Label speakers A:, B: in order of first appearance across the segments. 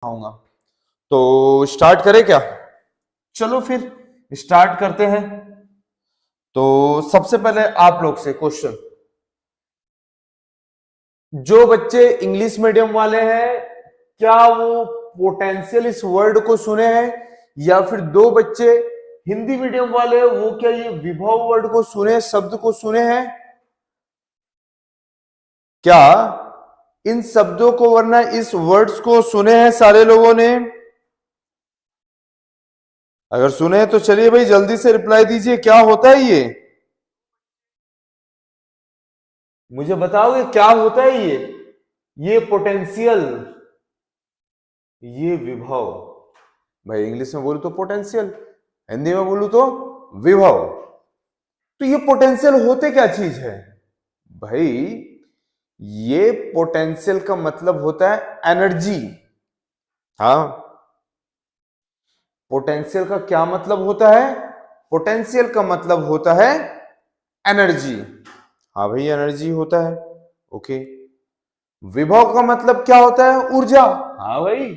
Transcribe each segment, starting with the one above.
A: आऊंगा। तो स्टार्ट करें क्या? चलो फिर स्टार्ट करते हैं। तो सबसे पहले आप लोग से क्वेश्चन, जो बच्चे इंग्लिश मीडियम वाले हैं क्या वो पोटेंशियल इस वर्ड को सुने हैं, या फिर दो बच्चे हिंदी मीडियम वाले हैं वो क्या ये विभव वर्ड को सुने, शब्द को सुने हैं क्या? इन शब्दों को वरना इस वर्ड्स को सुने हैं सारे लोगों ने? अगर सुने तो चलिए भाई जल्दी से रिप्लाई दीजिए, क्या होता है ये? मुझे बताओगे क्या होता है ये पोटेंशियल, ये विभव। भाई इंग्लिश में बोलू तो पोटेंशियल, हिंदी में बोलू तो विभव। तो ये पोटेंशियल होते क्या चीज है भाई? ये पोटेंशियल का मतलब होता है एनर्जी। हाँ, पोटेंशियल का क्या मतलब होता है? पोटेंशियल का मतलब होता है एनर्जी। हाँ भाई एनर्जी होता है। ओके, विभव का मतलब क्या होता है? ऊर्जा। हाँ भाई,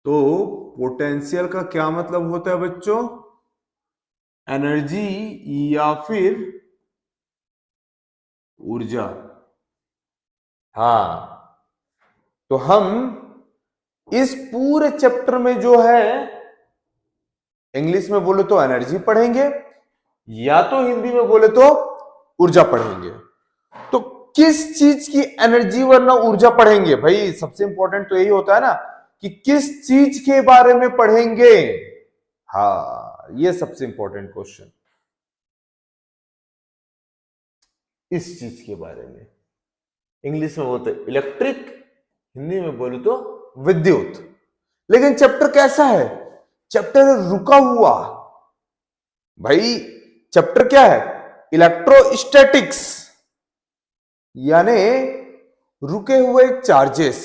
A: तो पोटेंशियल का क्या मतलब होता है बच्चों? एनर्जी या फिर ऊर्जा। हाँ, तो हम इस पूरे चैप्टर में जो है इंग्लिश में बोले तो एनर्जी पढ़ेंगे, या तो हिंदी में बोले तो ऊर्जा पढ़ेंगे। तो किस चीज की एनर्जी वरना ऊर्जा पढ़ेंगे भाई? सबसे इंपॉर्टेंट तो यही होता है ना कि किस चीज के बारे में पढ़ेंगे। हाँ, ये सबसे इंपॉर्टेंट क्वेश्चन, इस चीज के बारे में। इंग्लिश में बोलते इलेक्ट्रिक, हिंदी में बोलू तो विद्युत। लेकिन चैप्टर कैसा है? चैप्टर रुका हुआ भाई। चैप्टर क्या है? इलेक्ट्रोस्टैटिक्स, यानी रुके हुए चार्जेस।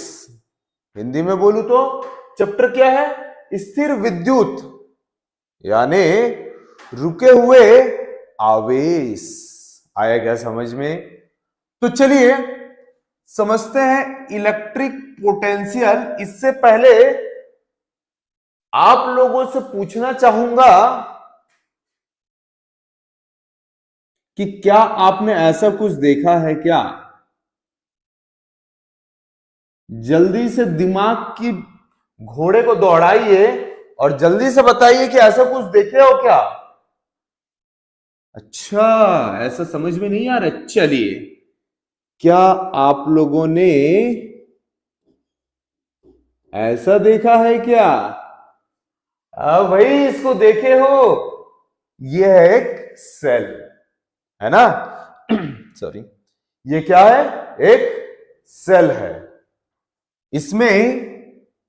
A: हिंदी में बोलू तो चैप्टर क्या है? स्थिर विद्युत, यानी रुके हुए आवेश। आया क्या समझ में? तो चलिए समझते हैं इलेक्ट्रिक पोटेंशियल। इससे पहले आप लोगों से पूछना चाहूंगा कि क्या आपने ऐसा कुछ देखा है क्या? जल्दी से दिमाग की घोड़े को दौड़ाइए और जल्दी से बताइए कि ऐसा कुछ देखे हो क्या? अच्छा, ऐसा समझ में नहीं आ रहा। चलिए, क्या आप लोगों ने ऐसा देखा है क्या? भाई इसको देखे हो? यह है एक सेल, है ना? सॉरी, ये क्या है? एक सेल है। इसमें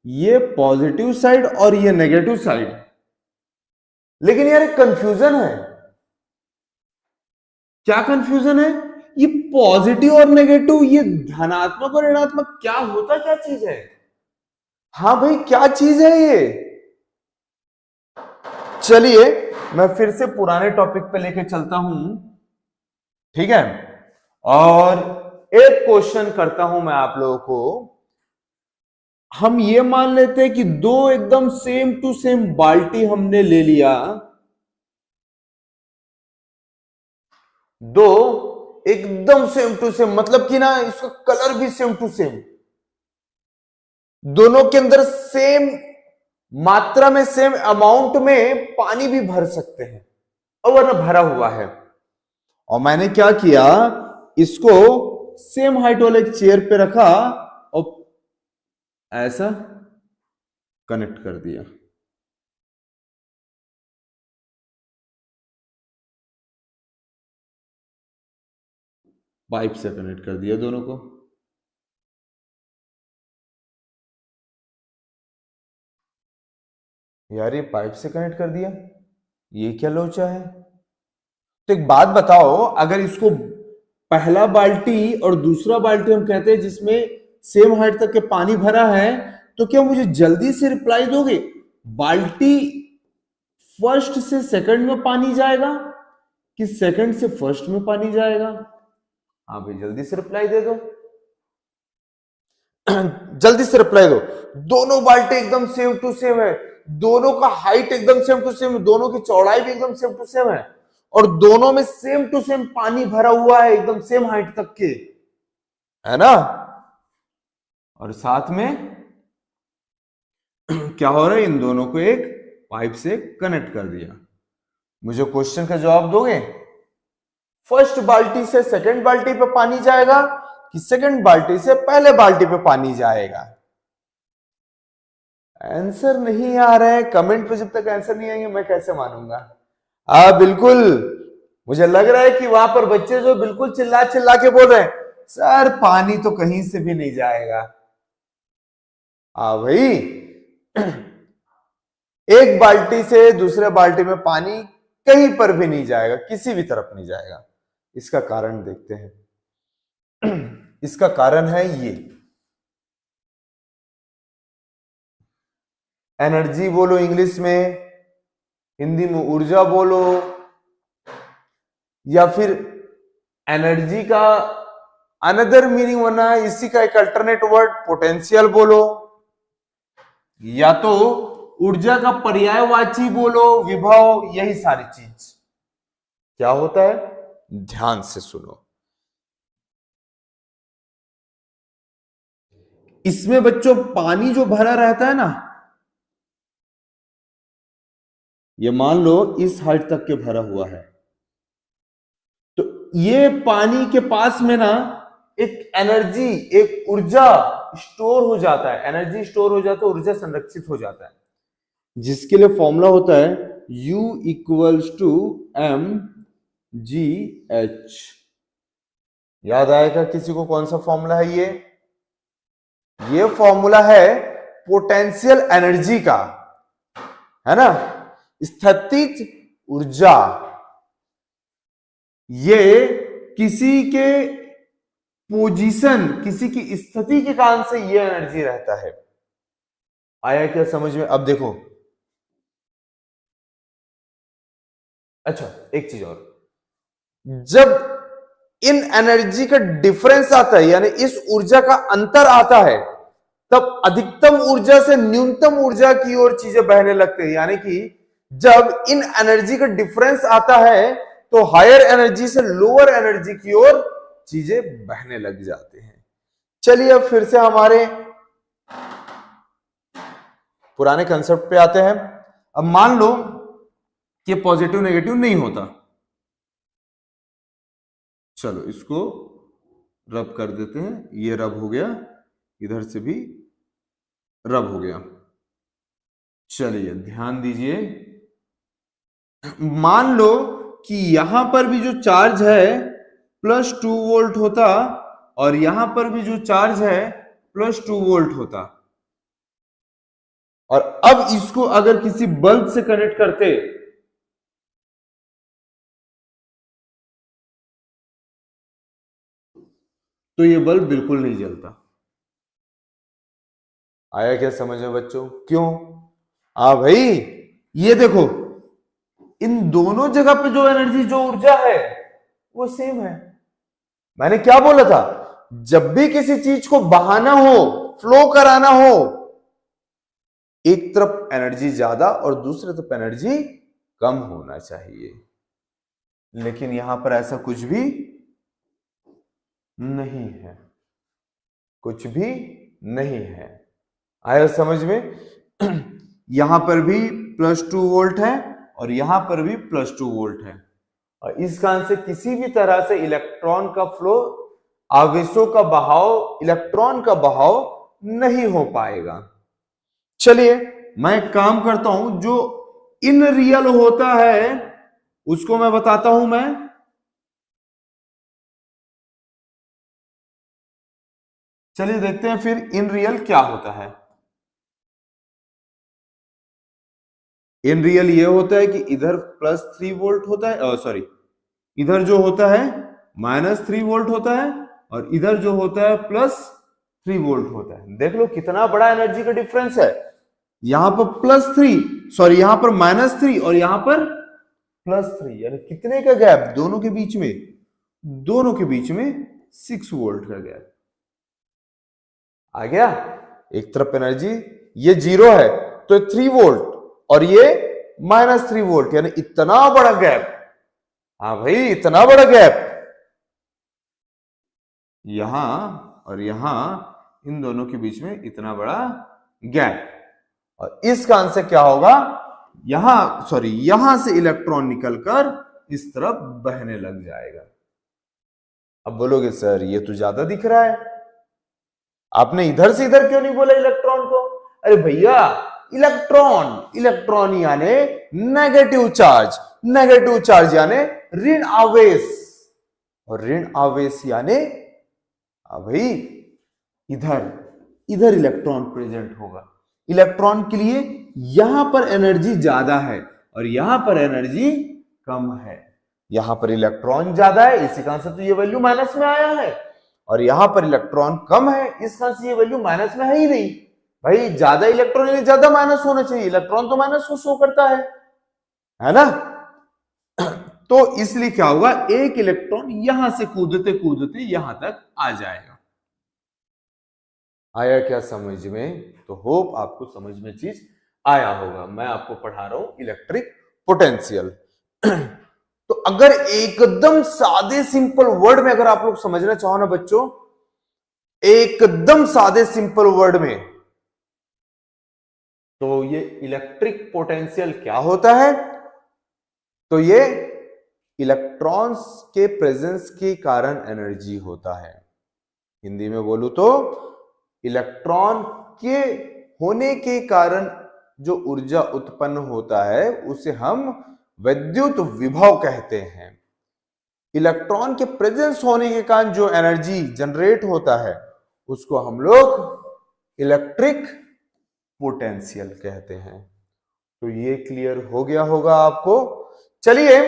A: ये पॉजिटिव साइड और ये नेगेटिव साइड। लेकिन यार एक कंफ्यूजन है। क्या कंफ्यूजन है? ये पॉजिटिव और नेगेटिव, ये धनात्मक और ऋणात्मक, क्या होता क्या चीज है? हाँ भाई क्या चीज है ये? चलिए मैं फिर से पुराने टॉपिक पे लेके चलता हूं, ठीक है? और एक क्वेश्चन करता हूं मैं आप लोगों को। हम ये मान लेते हैं कि दो एकदम सेम टू सेम बाल्टी हमने ले लिया, दो एकदम सेम टू सेम, मतलब कि ना इसका कलर भी सेम टू सेम, दोनों के अंदर सेम मात्रा में सेम अमाउंट में पानी भी भर सकते हैं, और वरना भरा हुआ है। और मैंने क्या किया, इसको सेम हाइट वाले चेयर पे रखा और ऐसा कनेक्ट कर दिया। पाइप से कनेक्ट कर दिया दोनों को। यार ये पाइप से कनेक्ट कर दिया, ये क्या लोचा है? तो एक बात बताओ, अगर इसको पहला बाल्टी और दूसरा बाल्टी हम कहते हैं जिसमें सेम हाइट तक के पानी भरा है, तो क्या मुझे जल्दी से रिप्लाई दोगे? बाल्टी फर्स्ट से सेकंड में पानी जाएगा कि सेकंड से फर्स्ट में पानी जाएगा? हाँ भाई जल्दी से रिप्लाई दे दो। जल्दी से रिप्लाई दो। दोनों बाल्टी एकदम सेम टू सेम है, दोनों का हाइट एकदम सेम टू सेम, दोनों की चौड़ाई भी एकदम सेम टू सेम है, और दोनों में सेम टू सेम पानी भरा हुआ है एकदम सेम हाइट तक के, है ना। और साथ में क्या हो रहा है, इन दोनों को एक पाइप से कनेक्ट कर दिया। मुझे क्वेश्चन का जवाब दोगे? फर्स्ट बाल्टी से सेकंड बाल्टी पे पानी जाएगा कि सेकंड बाल्टी से पहले बाल्टी पे पानी जाएगा? आंसर नहीं आ रहा है कमेंट पे। जब तक आंसर नहीं आएंगे मैं कैसे मानूंगा? बिल्कुल, मुझे लग रहा है कि वहां पर बच्चे जो बिल्कुल चिल्ला चिल्ला के बोल रहे हैं, सर पानी तो कहीं से भी नहीं जाएगा। भाई एक बाल्टी से दूसरे बाल्टी में पानी कहीं पर भी नहीं जाएगा, किसी भी तरफ नहीं जाएगा। इसका कारण देखते हैं। इसका कारण है ये, एनर्जी बोलो इंग्लिश में, हिंदी में ऊर्जा बोलो, या फिर एनर्जी का अनदर मीनिंग होना है इसी का एक अल्टरनेट वर्ड पोटेंशियल बोलो, या तो ऊर्जा का पर्यायवाची बोलो विभव। यही सारी चीज क्या होता है, ध्यान से सुनो। इसमें बच्चों पानी जो भरा रहता है ना, ये मान लो इस हाइट तक के भरा हुआ है, तो ये पानी के पास में ना एक एनर्जी, एक ऊर्जा स्टोर हो जाता है, एनर्जी स्टोर हो जाता है, ऊर्जा संरक्षित हो जाता है, जिसके लिए फॉर्मूला होता है U इक्वल्स टू mgh। याद आएगा किसी को कौन सा फॉर्मूला है ये फॉर्मूला है पोटेंशियल एनर्जी का, है ना, स्थितिज ऊर्जा। ये किसी के पोजीशन, किसी की स्थिति के कारण से ये एनर्जी रहता है। आया क्या समझ में? अब देखो, अच्छा एक चीज और, जब इन एनर्जी का डिफरेंस आता है, यानी इस ऊर्जा का अंतर आता है, तब अधिकतम ऊर्जा से न्यूनतम ऊर्जा की ओर चीजें बहने लगते हैं। यानी कि जब इन एनर्जी का डिफरेंस आता है तो हायर एनर्जी से लोअर एनर्जी की ओर चीजें बहने लग जाते हैं। चलिए अब फिर से हमारे पुराने कंसेप्ट पे आते हैं। अब मान लो कि पॉजिटिव नेगेटिव नहीं होता, चलो इसको रब कर देते हैं, ये रब हो गया, इधर से भी रब हो गया। चलिए ध्यान दीजिए, मान लो कि यहां पर भी जो चार्ज है +2 वोल्ट होता, और यहां पर भी जो चार्ज है +2 वोल्ट होता, और अब इसको अगर किसी बल्ब से कनेक्ट करते तो ये बल्ब बिल्कुल नहीं जलता। आया क्या समझ में बच्चों? क्यों? भाई ये देखो, इन दोनों जगह पे जो एनर्जी, जो ऊर्जा है वो सेम है। मैंने क्या बोला था, जब भी किसी चीज को बहाना हो, फ्लो कराना हो, एक तरफ एनर्जी ज्यादा और दूसरे तरफ एनर्जी कम होना चाहिए, लेकिन यहां पर ऐसा कुछ भी नहीं है, कुछ भी नहीं है। आया समझ में? यहां पर भी +2 वोल्ट है और यहां पर भी +2 वोल्ट है, और इस कारण से किसी भी तरह से इलेक्ट्रॉन का फ्लो, आवेशों का बहाव, इलेक्ट्रॉन का बहाव नहीं हो पाएगा। चलिए मैं एक काम करता हूं, जो इन रियल होता है उसको मैं बताता हूं। मैं चलिए देखते हैं फिर इन रियल क्या होता है। इन रियल ये होता है कि इधर +3 वोल्ट होता है, सॉरी, इधर जो होता है -3 वोल्ट होता है, और इधर जो होता है +3 वोल्ट होता है। देख लो कितना बड़ा एनर्जी का डिफरेंस है। यहां पर +3, सॉरी यहां पर -3 और यहां पर +3, यानी कितने का गैप दोनों के बीच में? दोनों के बीच में 6 वोल्ट का गैप। आ गया। एक तरफ एनर्जी ये 0 है तो 3 वोल्ट और ये -3 वोल्ट, यानी इतना बड़ा गैप। हाँ भाई, इतना बड़ा गैप यहां और यहां, इन दोनों के बीच में इतना बड़ा गैप। और इस कारण से क्या होगा, यहां से इलेक्ट्रॉन निकलकर इस तरफ बहने लग जाएगा। अब बोलोगे सर ये तो ज्यादा दिख रहा है, आपने इधर से इधर क्यों नहीं बोला इलेक्ट्रॉन को? अरे भैया, इलेक्ट्रॉन यानी नेगेटिव चार्ज यानी ऋण आवेश, और ऋण आवेश यानी भाई इधर इलेक्ट्रॉन प्रेजेंट होगा। इलेक्ट्रॉन के लिए यहां पर एनर्जी ज्यादा है और यहां पर एनर्जी कम है। यहां पर इलेक्ट्रॉन ज्यादा है, इसी कारण से तो ये वैल्यू माइनस में आया है, और यहां पर इलेक्ट्रॉन कम है, इस कारण से ये वैल्यू माइनस में है ही नहीं। भाई ज्यादा इलेक्ट्रॉन यानी ज्यादा माइनस होना चाहिए, इलेक्ट्रॉन तो माइनस को शो करता है ना। तो इसलिए क्या होगा, एक इलेक्ट्रॉन यहां से कूदते कूदते यहां तक आ जाएगा। आया क्या समझ में? तो होप आपको समझ में चीज आया होगा। मैं आपको पढ़ा रहा हूं इलेक्ट्रिक पोटेंशियल। तो अगर एकदम सादे सिंपल वर्ड में अगर आप लोग समझना चाहो ना बच्चों, एकदम सादे सिंपल वर्ड में, तो ये इलेक्ट्रिक पोटेंशियल क्या होता है? तो ये इलेक्ट्रॉन्स के प्रेजेंस के कारण एनर्जी होता है। हिंदी में बोलूं तो इलेक्ट्रॉन के होने के कारण जो ऊर्जा उत्पन्न होता है उसे हम विद्युत विभव कहते हैं। इलेक्ट्रॉन के प्रेजेंस होने के कारण जो एनर्जी जनरेट होता है उसको हम लोग इलेक्ट्रिक पोटेंशियल कहते हैं। तो ये क्लियर हो गया होगा आपको। चलिए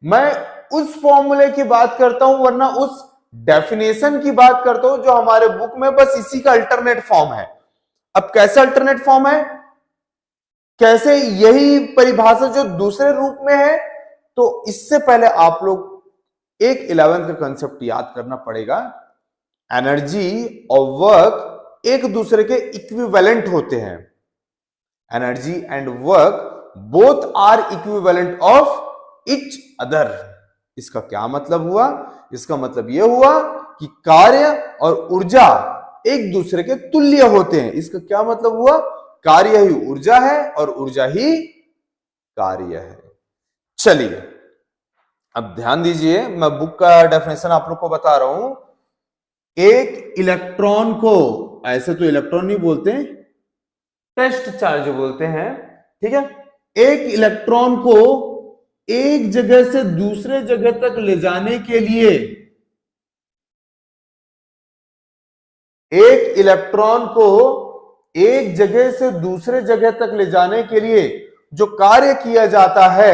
A: मैं उस फॉर्मूले की बात करता हूं, वरना उस डेफिनेशन की बात करता हूं जो हमारे बुक में बस इसी का अल्टरनेट फॉर्म है। अब कैसे अल्टरनेट फॉर्म है, कैसे यही परिभाषा जो दूसरे रूप में है, तो इससे पहले आप लोग एक 11th का कंसेप्ट याद करना पड़ेगा। एनर्जी और वर्क एक दूसरे के इक्विवेलेंट होते हैं। Energy and work both are equivalent of each other. इसका क्या मतलब हुआ? इसका मतलब यह हुआ कि कार्य और ऊर्जा एक दूसरे के तुल्य होते हैं। इसका क्या मतलब हुआ? कार्य ही ऊर्जा है और ऊर्जा ही कार्य है। चलिए अब ध्यान दीजिए, मैं बुक का डेफिनेशन आप लोग को बता रहा हूं। एक इलेक्ट्रॉन को, ऐसे तो इलेक्ट्रॉन नहीं बोलते, टेस्ट चार्ज बोलते हैं, ठीक है। एक इलेक्ट्रॉन को एक जगह से दूसरे जगह तक ले जाने के लिए, एक इलेक्ट्रॉन को एक जगह से दूसरे जगह तक ले जाने के लिए जो कार्य किया जाता है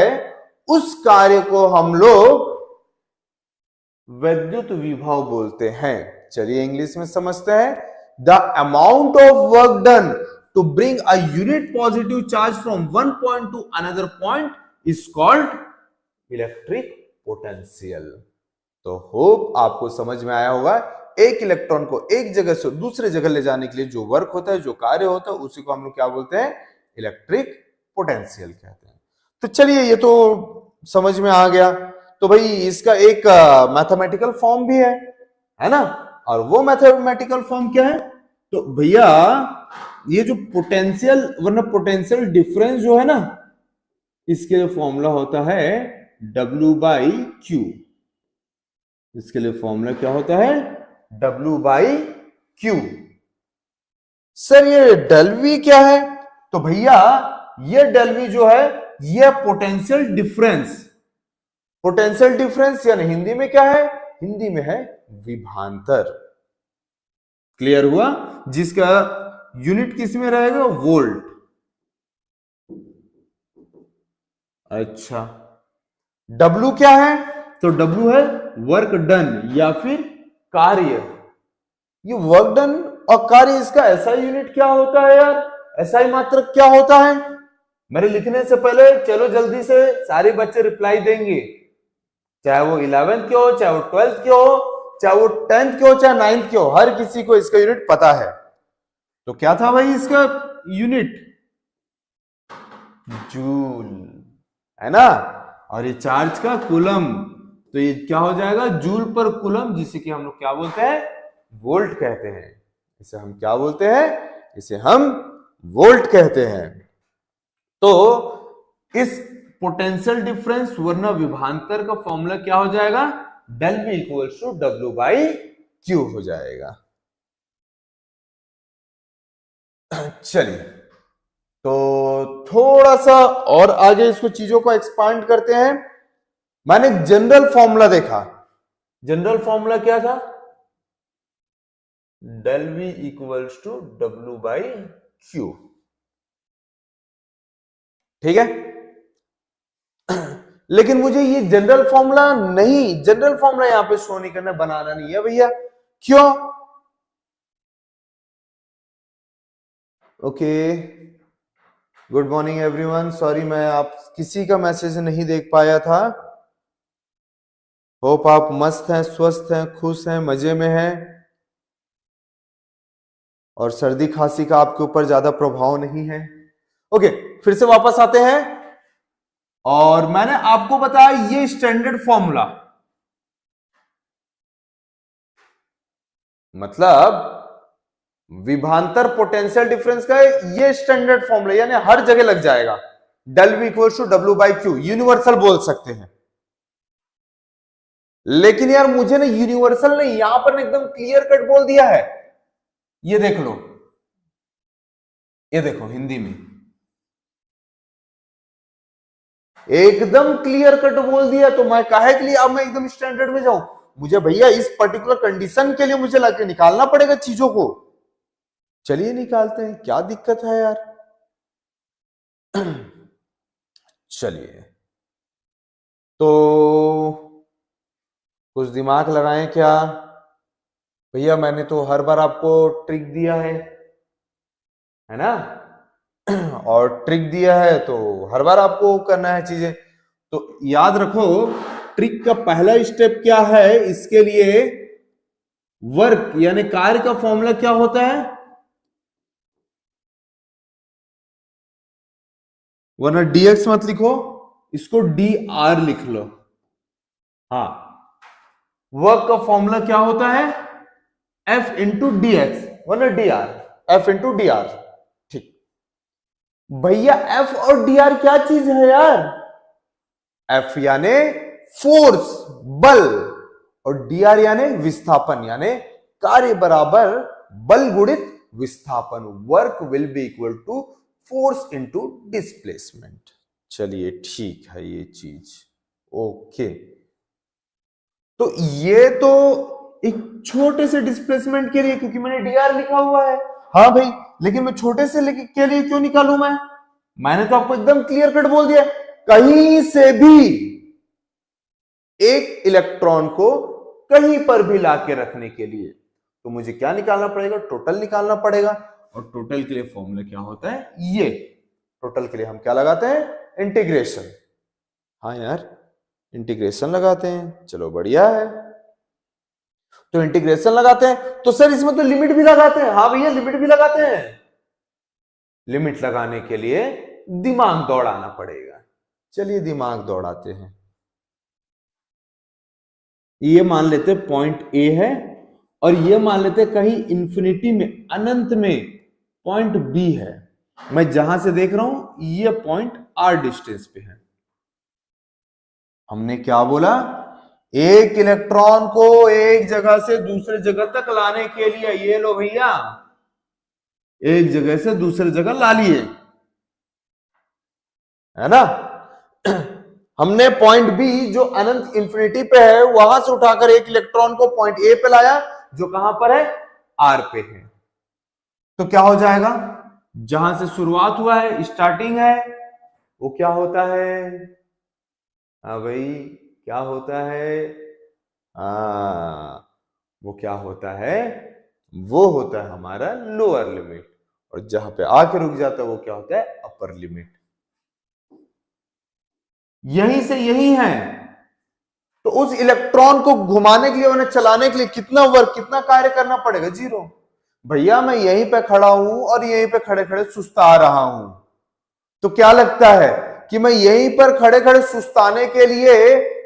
A: उस कार्य को हम लोग विद्युत विभव बोलते हैं। चलिए इंग्लिश में समझते हैं। The amount of work done to bring a unit positive charge from one point to another point is called electric potential. तो होप आपको समझ में आया होगा। एक इलेक्ट्रॉन को एक जगह से दूसरे जगह ले जाने के लिए जो वर्क होता है, जो कार्य होता है, उसी को हम लोग क्या बोलते हैं? इलेक्ट्रिक पोटेंशियल कहते हैं। तो चलिए ये तो समझ में आ गया। तो भाई इसका एक मैथमेटिकल फॉर्म भी है ना। और वो मैथमेटिकल फॉर्म क्या है? तो भैया ये जो पोटेंशियल वरना पोटेंशियल डिफरेंस जो है ना, इसके लिए फॉर्मूला होता है W/Q। इसके लिए फॉर्मूला क्या होता है? W/Q। सर ये डेल V क्या है? तो भैया ये डेल V जो है ये पोटेंशियल डिफरेंस। पोटेंशियल डिफरेंस यानी हिंदी में क्या है? हिंदी में है विभवांतर। क्लियर हुआ? जिसका यूनिट किस में रहेगा? वोल्ट। अच्छा, W क्या है? तो W है वर्क डन या फिर कार्य। ये वर्क डन और कार्य, इसका एसआई यूनिट क्या होता है यार? एसआई मात्रक क्या होता है? मेरे लिखने से पहले चलो जल्दी से सारे बच्चे रिप्लाई देंगे, चाहे वो 11th के हो, चाहे वो 12th के हो, चाहे वो 10th के हो, चाहे 9th के हो, हर किसी को इसका यूनिट पता है। तो क्या था भाई इसका यूनिट? जूल, है ना। और ये चार्ज का कूलम, तो ये क्या हो जाएगा? जूल पर कूलम, जिसे कि हम लोग क्या बोलते हैं? वोल्ट कहते हैं। इसे हम क्या बोलते हैं? इसे हम वोल्ट कहते हैं। तो इस पोटेंशियल डिफरेंस वरना विभवांतर का फॉर्मूला क्या हो जाएगा? Del V equals to W by Q हो जाएगा। चलिए, तो थोड़ा सा और आगे इसको चीजों को एक्सपांड करते हैं। मैंने जनरल फॉर्मूला देखा। जनरल फॉर्मूला क्या था? Del V equals to W by Q। ठीक है, लेकिन मुझे ये जनरल फॉर्मूला नहीं, जनरल फॉर्मूला यहां पे शो नहीं करना, बनाना नहीं है भैया। क्यों? Okay, good morning everyone. Sorry मैं आप किसी का मैसेज नहीं देख पाया था। होप आप मस्त हैं, स्वस्थ हैं, खुश हैं, मजे में हैं और सर्दी खांसी का आपके ऊपर ज्यादा प्रभाव नहीं है। ओके, फिर से वापस आते हैं। और मैंने आपको बताया ये स्टैंडर्ड फॉर्मूला, मतलब विभवांतर पोटेंशियल डिफरेंस का ये स्टैंडर्ड फॉर्मूला, यानी हर जगह लग जाएगा। Del V equals to W by Q, universal बोल सकते हैं। लेकिन यार मुझे ना यूनिवर्सल नहीं, यहां पर एकदम क्लियर कट बोल दिया है। ये देख लो, ये देखो हिंदी में एकदम क्लियर कट बोल दिया। तो मैं काहे के लिए अब मैं एकदम स्टैंडर्ड में जाऊं? मुझे भैया इस पर्टिकुलर कंडीशन के लिए मुझे लाके निकालना पड़ेगा चीजों को। चलिए निकालते हैं, क्या दिक्कत है यार। चलिए, तो कुछ दिमाग लगाएं क्या भैया? मैंने तो हर बार आपको ट्रिक दिया है ना? और ट्रिक दिया है तो हर बार आपको करना है चीजें। तो याद रखो, ट्रिक का पहला स्टेप क्या है? इसके लिए वर्क यानी कार्य का फॉर्मूला क्या होता है? वरना dx मत लिखो, इसको dr लिख लो। हाँ, वर्क का फॉर्मूला क्या होता है? F इंटू डी एक्स, वरना dr, F इंटू dr। ठीक भैया, F और dr क्या चीज है यार? F यानी फोर्स, बल, और dr यानी विस्थापन, यानी कार्य बराबर बल गुणित विस्थापन। Work will be equal to force into displacement. चलिए ठीक है ये चीज, ओके। तो ये तो एक छोटे से डिस्प्लेसमेंट के लिए, क्योंकि मैंने dr लिखा हुआ है। हाँ भाई, लेकिन मैं छोटे से के लिए क्यों निकालूं? मैंने तो आपको एकदम क्लियर कट बोल दिया, कहीं से भी एक इलेक्ट्रॉन को कहीं पर भी लाके रखने के लिए तो मुझे क्या निकालना पड़ेगा? टोटल निकालना पड़ेगा। और टोटल के लिए फॉर्मूला क्या होता है? ये टोटल के लिए हम क्या लगाते हैं? इंटीग्रेशन। हाँ यार, इंटीग्रेशन लगाते हैं। चलो बढ़िया है, तो इंटीग्रेशन लगाते हैं। तो सर इसमें तो लिमिट भी लगाते हैं। हाँ भैया, लिमिट भी लगाते हैं। लिमिट लगाने के लिए दिमाग दौड़ाना पड़ेगा। चलिए दिमाग दौड़ाते हैं। ये मान लेते पॉइंट ए है, और ये मान लेते कहीं इंफिनिटी में, अनंत में पॉइंट बी है। मैं जहां से देख रहा हूं ये पॉइंट आर डिस्टेंस पे है। हमने क्या बोला? एक इलेक्ट्रॉन को एक जगह से दूसरे जगह तक लाने के लिए, ये लो भैया, एक जगह से दूसरे जगह ला लिए, है ना? हमने पॉइंट बी जो अनंत इंफिनिटी पे है वहां से उठाकर एक इलेक्ट्रॉन को पॉइंट ए पे लाया, जो कहां पर है? आर पे है। तो क्या हो जाएगा? जहां से शुरुआत हुआ है, स्टार्टिंग है, वो क्या होता है? हाँ भाई, क्या होता है? वो क्या होता है? वो होता है हमारा लोअर लिमिट। और जहां पे आके रुक जाता है वो क्या होता है? Upper limit. यहीं से यही है। तो उस इलेक्ट्रॉन को घुमाने के लिए, उन्हें चलाने के लिए कितना वर्क, कितना कार्य करना पड़ेगा? जीरो। भैया मैं यहीं पे खड़ा हूं और यहीं पे खड़े खड़े सुस्ता रहा हूं, तो क्या लगता है कि मैं यहीं पर खड़े खड़े सुस्ताने के लिए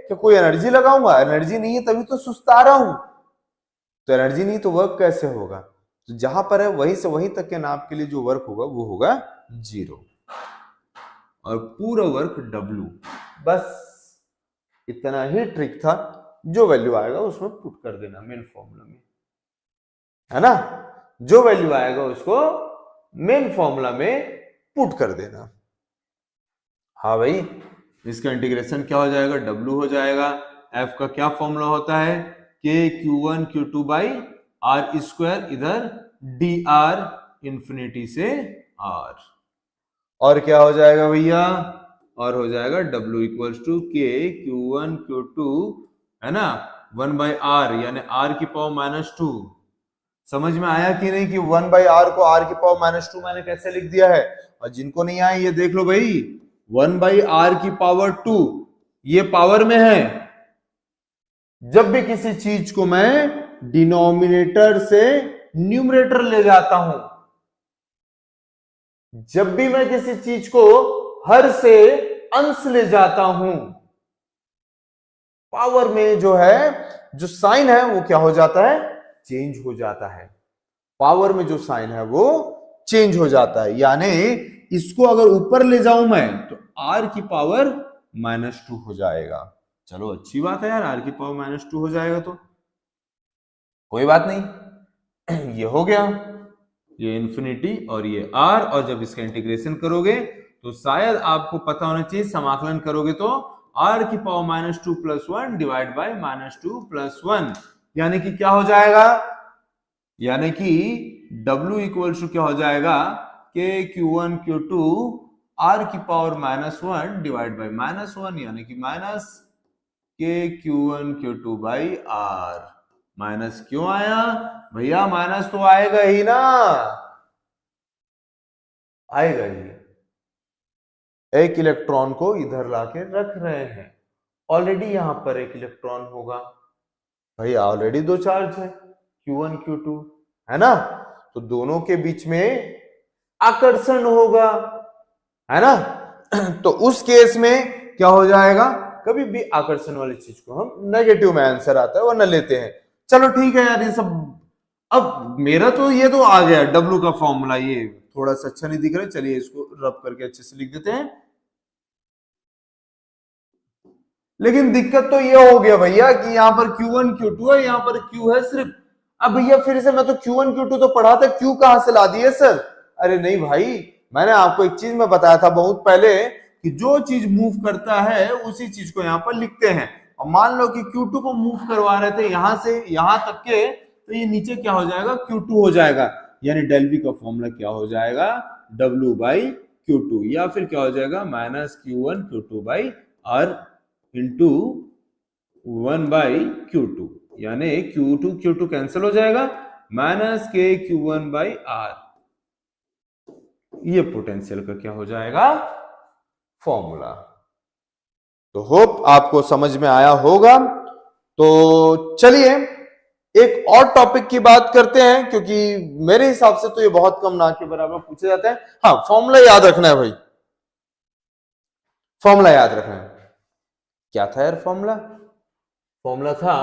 A: कि कोई एनर्जी लगाऊंगा? एनर्जी नहीं है तभी तो सुस्ता रहा हूं। तो एनर्जी नहीं तो वर्क कैसे होगा? तो जहां पर है वहीं से वहीं तक के नाप के लिए जो वर्क होगा वो होगा 0 और पूरा वर्क W। बस इतना ही ट्रिक था, जो वैल्यू आएगा उसमें पुट कर देना मेन फॉर्मूला में, है ना? जो वैल्यू आएगा उसको मेन फॉर्मूला में पुट कर देना। हाँ भाई, इसका इंटीग्रेशन क्या हो जाएगा? W हो जाएगा। F का क्या फॉर्मूला होता है? K Q1 Q2 by R square, इधर dr इंफिनिटी से r। और क्या हो जाएगा भैया? और हो जाएगा W equals to K Q1 Q2, है ना, 1 बाई आर, यानी r की पावर -2। समझ में आया कि नहीं कि 1 बाई आर को r की पावर -2 मैंने कैसे लिख दिया है? और जिनको नहीं आया ये देख लो भाई, 1 बाई आर की पावर 2 ये पावर में है। जब भी किसी चीज को मैं डिनोमिनेटर से न्यूमरेटर ले जाता हूं, जब भी मैं किसी चीज को हर से अंश ले जाता हूं, पावर में जो है जो साइन है वो क्या हो जाता है? चेंज हो जाता है। पावर में जो साइन है वो चेंज हो जाता है। यानी इसको अगर ऊपर ले जाऊं मैं तो r की पावर -2 हो जाएगा। चलो अच्छी बात है यार, r की पावर -2 हो जाएगा तो कोई बात नहीं। ये हो गया, ये इंफिनिटी और ये r, और जब इसका इंटीग्रेशन करोगे तो शायद आपको पता होना चाहिए, समाकलन करोगे तो r की पावर -2 + 1 डिवाइड बाय -2 + 1, यानी कि क्या हो जाएगा? यानी कि W इक्वल टू क्या हो जाएगा? K Q1 Q2 r की पावर -1 डिवाइड बाय -1, यानी कि minus K Q1 Q2 by r। Minus क्यों आया भैया? माइनस तो आएगा ही ना, आएगा ही। एक इलेक्ट्रॉन को इधर लाके रख रहे हैं, ऑलरेडी यहां पर एक इलेक्ट्रॉन होगा भैया, ऑलरेडी दो चार्ज है Q1 Q2, है ना? तो दोनों के बीच में आकर्षण होगा, है ना? तो उस केस में क्या हो जाएगा? कभी भी आकर्षण वाली चीज को हम नेगेटिव में आंसर आता है वरना लेते हैं। चलो ठीक है यार, ये सब अब मेरा तो ये तो आ गया W का फॉर्मूला। ये थोड़ा सा अच्छा नहीं दिख रहा है, चलिए इसको रब करके अच्छे से लिख देते हैं। लेकिन दिक्कत तो ये हो गया भैया कि यहाँ पर Q1 Q2 है, यहाँ पर Q है सिर्फ। अब भैया फिर से मैं तो Q1 Q2 तो पढ़ा था, Q कहां से ला दिए सर? अरे नहीं भाई, मैंने आपको एक चीज में बताया था बहुत पहले कि जो चीज मूव करता है उसी चीज को यहाँ पर लिखते हैं। और मान लो कि Q2 को मूव करवा रहे थे यहां से यहां तक के, तो ये नीचे क्या हो जाएगा? Q2 हो जाएगा। यानी डेल V का फॉर्मूला क्या हो जाएगा? W बाई Q2, या फिर क्या हो जाएगा? -Q1 Q2 by R into 1 by Q2, यानी Q2 कैंसिल हो जाएगा, -K Q1 बाई R। ये पोटेंशियल का क्या हो जाएगा? फॉर्मूला। तो होप आपको समझ में आया होगा। तो चलिए एक और टॉपिक की बात करते हैं, क्योंकि मेरे हिसाब से तो ये बहुत कम ना के बराबर पूछे जाते हैं। हाँ, फॉर्मूला याद रखना है भाई, फॉर्मूला याद रखना है। क्या था यार फॉर्मूला? फॉर्मूला था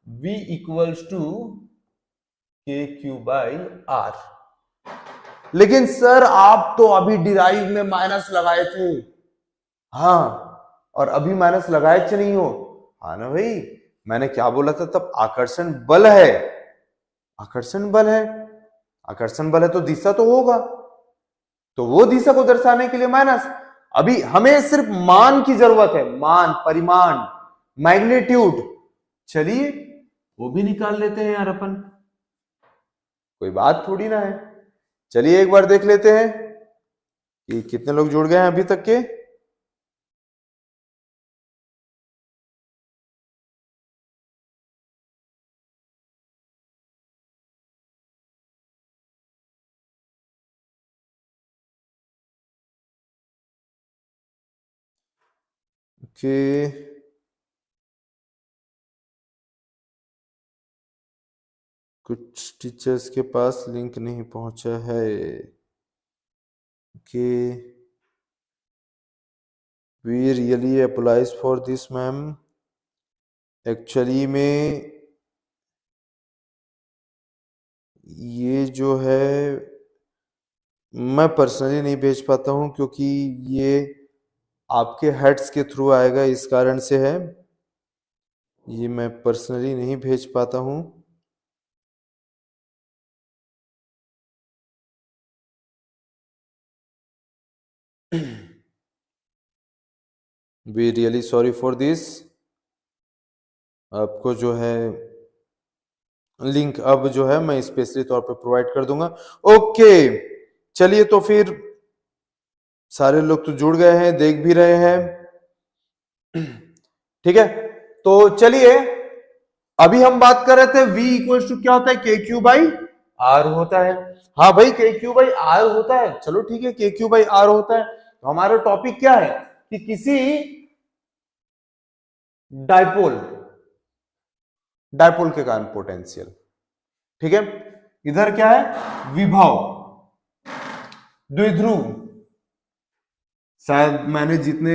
A: V इक्वल्स टू के क्यू बाई आर। लेकिन सर आप तो अभी डिराइव में माइनस लगाए थे। हाँ, और अभी माइनस लगाए थे नहीं हो? हाँ ना भाई, मैंने क्या बोला था तब? आकर्षण बल है, आकर्षण बल है, आकर्षण बल है तो दिशा तो होगा, तो वो दिशा को दर्शाने के लिए माइनस। अभी हमें सिर्फ मान की जरूरत है, मान, परिमाण, मैग्नीट्यूड। चलिए वो भी निकाल लेते हैं यार अपन, कोई बात थोड़ी ना है। चलिए एक बार देख लेते हैं कि कितने लोग जुड़ गए हैं अभी तक के। ओके, कुछ टीचर्स के पास लिंक नहीं पहुंचा है कि we really applies for this ma'am. Actually में ये जो है मैं पर्सनली नहीं भेज पाता हूं क्योंकि ये आपके हेड्स के थ्रू आएगा, इस कारण से है। ये मैं पर्सनली नहीं भेज पाता हूं। We really sorry for this. आपको जो है लिंक अब जो है मैं स्पेशली तौर पे प्रोवाइड कर दूंगा। ओके, चलिए तो फिर सारे लोग तो जुड़ गए हैं, देख भी रहे हैं। ठीक है, तो चलिए अभी हम बात कर रहे थे v इक्वल टू क्या होता है, के क्यू बाई आर होता है। हाँ भाई, के क्यू बाई आर होता है, चलो ठीक है, के क्यू बाई आर होता है। तो हमारा टॉपिक क्या है कि किसी डायपोल के कारण पोटेंशियल, ठीक है। इधर क्या है, विभव द्विध्रुव। शायद मैंने जितने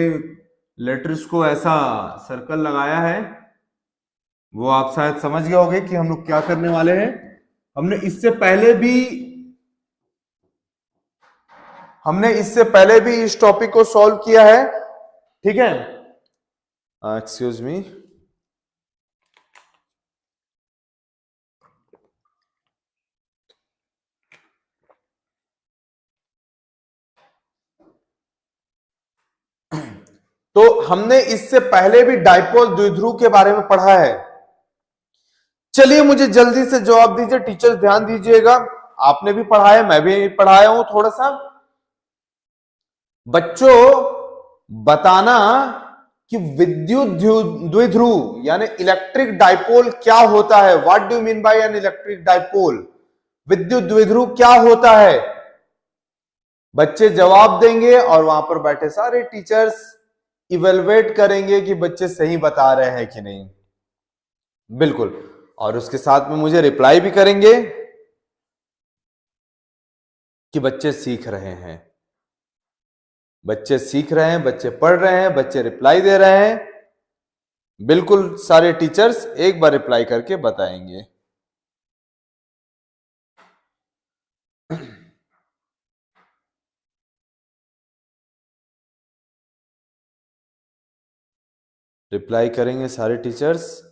A: लेटर्स को ऐसा सर्कल लगाया है वो आप शायद समझ गए होंगे कि हम लोग क्या करने वाले हैं। हमने इससे पहले भी इस टॉपिक को सॉल्व किया है, ठीक है। एक्सक्यूज मी, तो हमने इससे पहले भी डायपोल द्विध्रुव के बारे में पढ़ा है। चलिए मुझे जल्दी से जवाब दीजिए, टीचर्स ध्यान दीजिएगा, आपने भी पढ़ा है, मैं भी पढ़ाया हूं थोड़ा सा। बच्चों बताना कि विद्युत द्विध्रुव यानी इलेक्ट्रिक डायपोल क्या होता है। What do mean by an electric dipole? विद्युत द्विध्रुव क्या होता है? बच्चे जवाब देंगे और वहां पर बैठे सारे टीचर्स इवेलुएट करेंगे कि बच्चे सही बता रहे हैं कि नहीं। बिल्कुल, और उसके साथ में मुझे रिप्लाई भी करेंगे कि बच्चे सीख रहे हैं, बच्चे सीख रहे हैं, बच्चे पढ़ रहे हैं, बच्चे रिप्लाई दे रहे हैं। बिल्कुल, सारे टीचर्स एक बार रिप्लाई करके बताएंगे। रिप्लाई करेंगे सारे टीचर्स,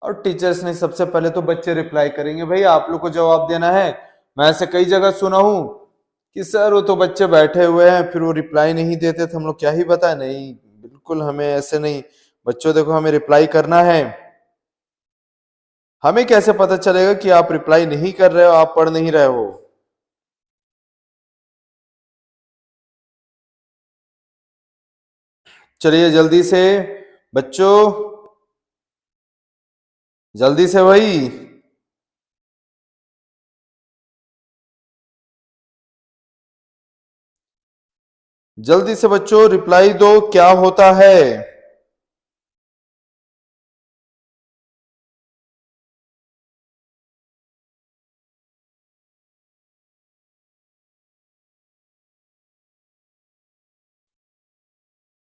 A: और टीचर्स ने सबसे पहले तो बच्चे रिप्लाई करेंगे। भाई आप लोग को जवाब देना है। मैं ऐसे कई जगह सुना हूं कि सर वो तो बच्चे बैठे हुए हैं फिर वो रिप्लाई नहीं देते थे, हम लोग क्या ही बताएं। नहीं, बिल्कुल हमें ऐसे नहीं। बच्चों देखो, हमें रिप्लाई करना है। हमें कैसे पता चलेगा कि आप रिप्लाई नहीं कर रहे हो, आप पढ़ नहीं रहे हो? चलिए जल्दी से बच्चों, जल्दी से भाई, जल्दी से बच्चों रिप्लाई दो, क्या होता है?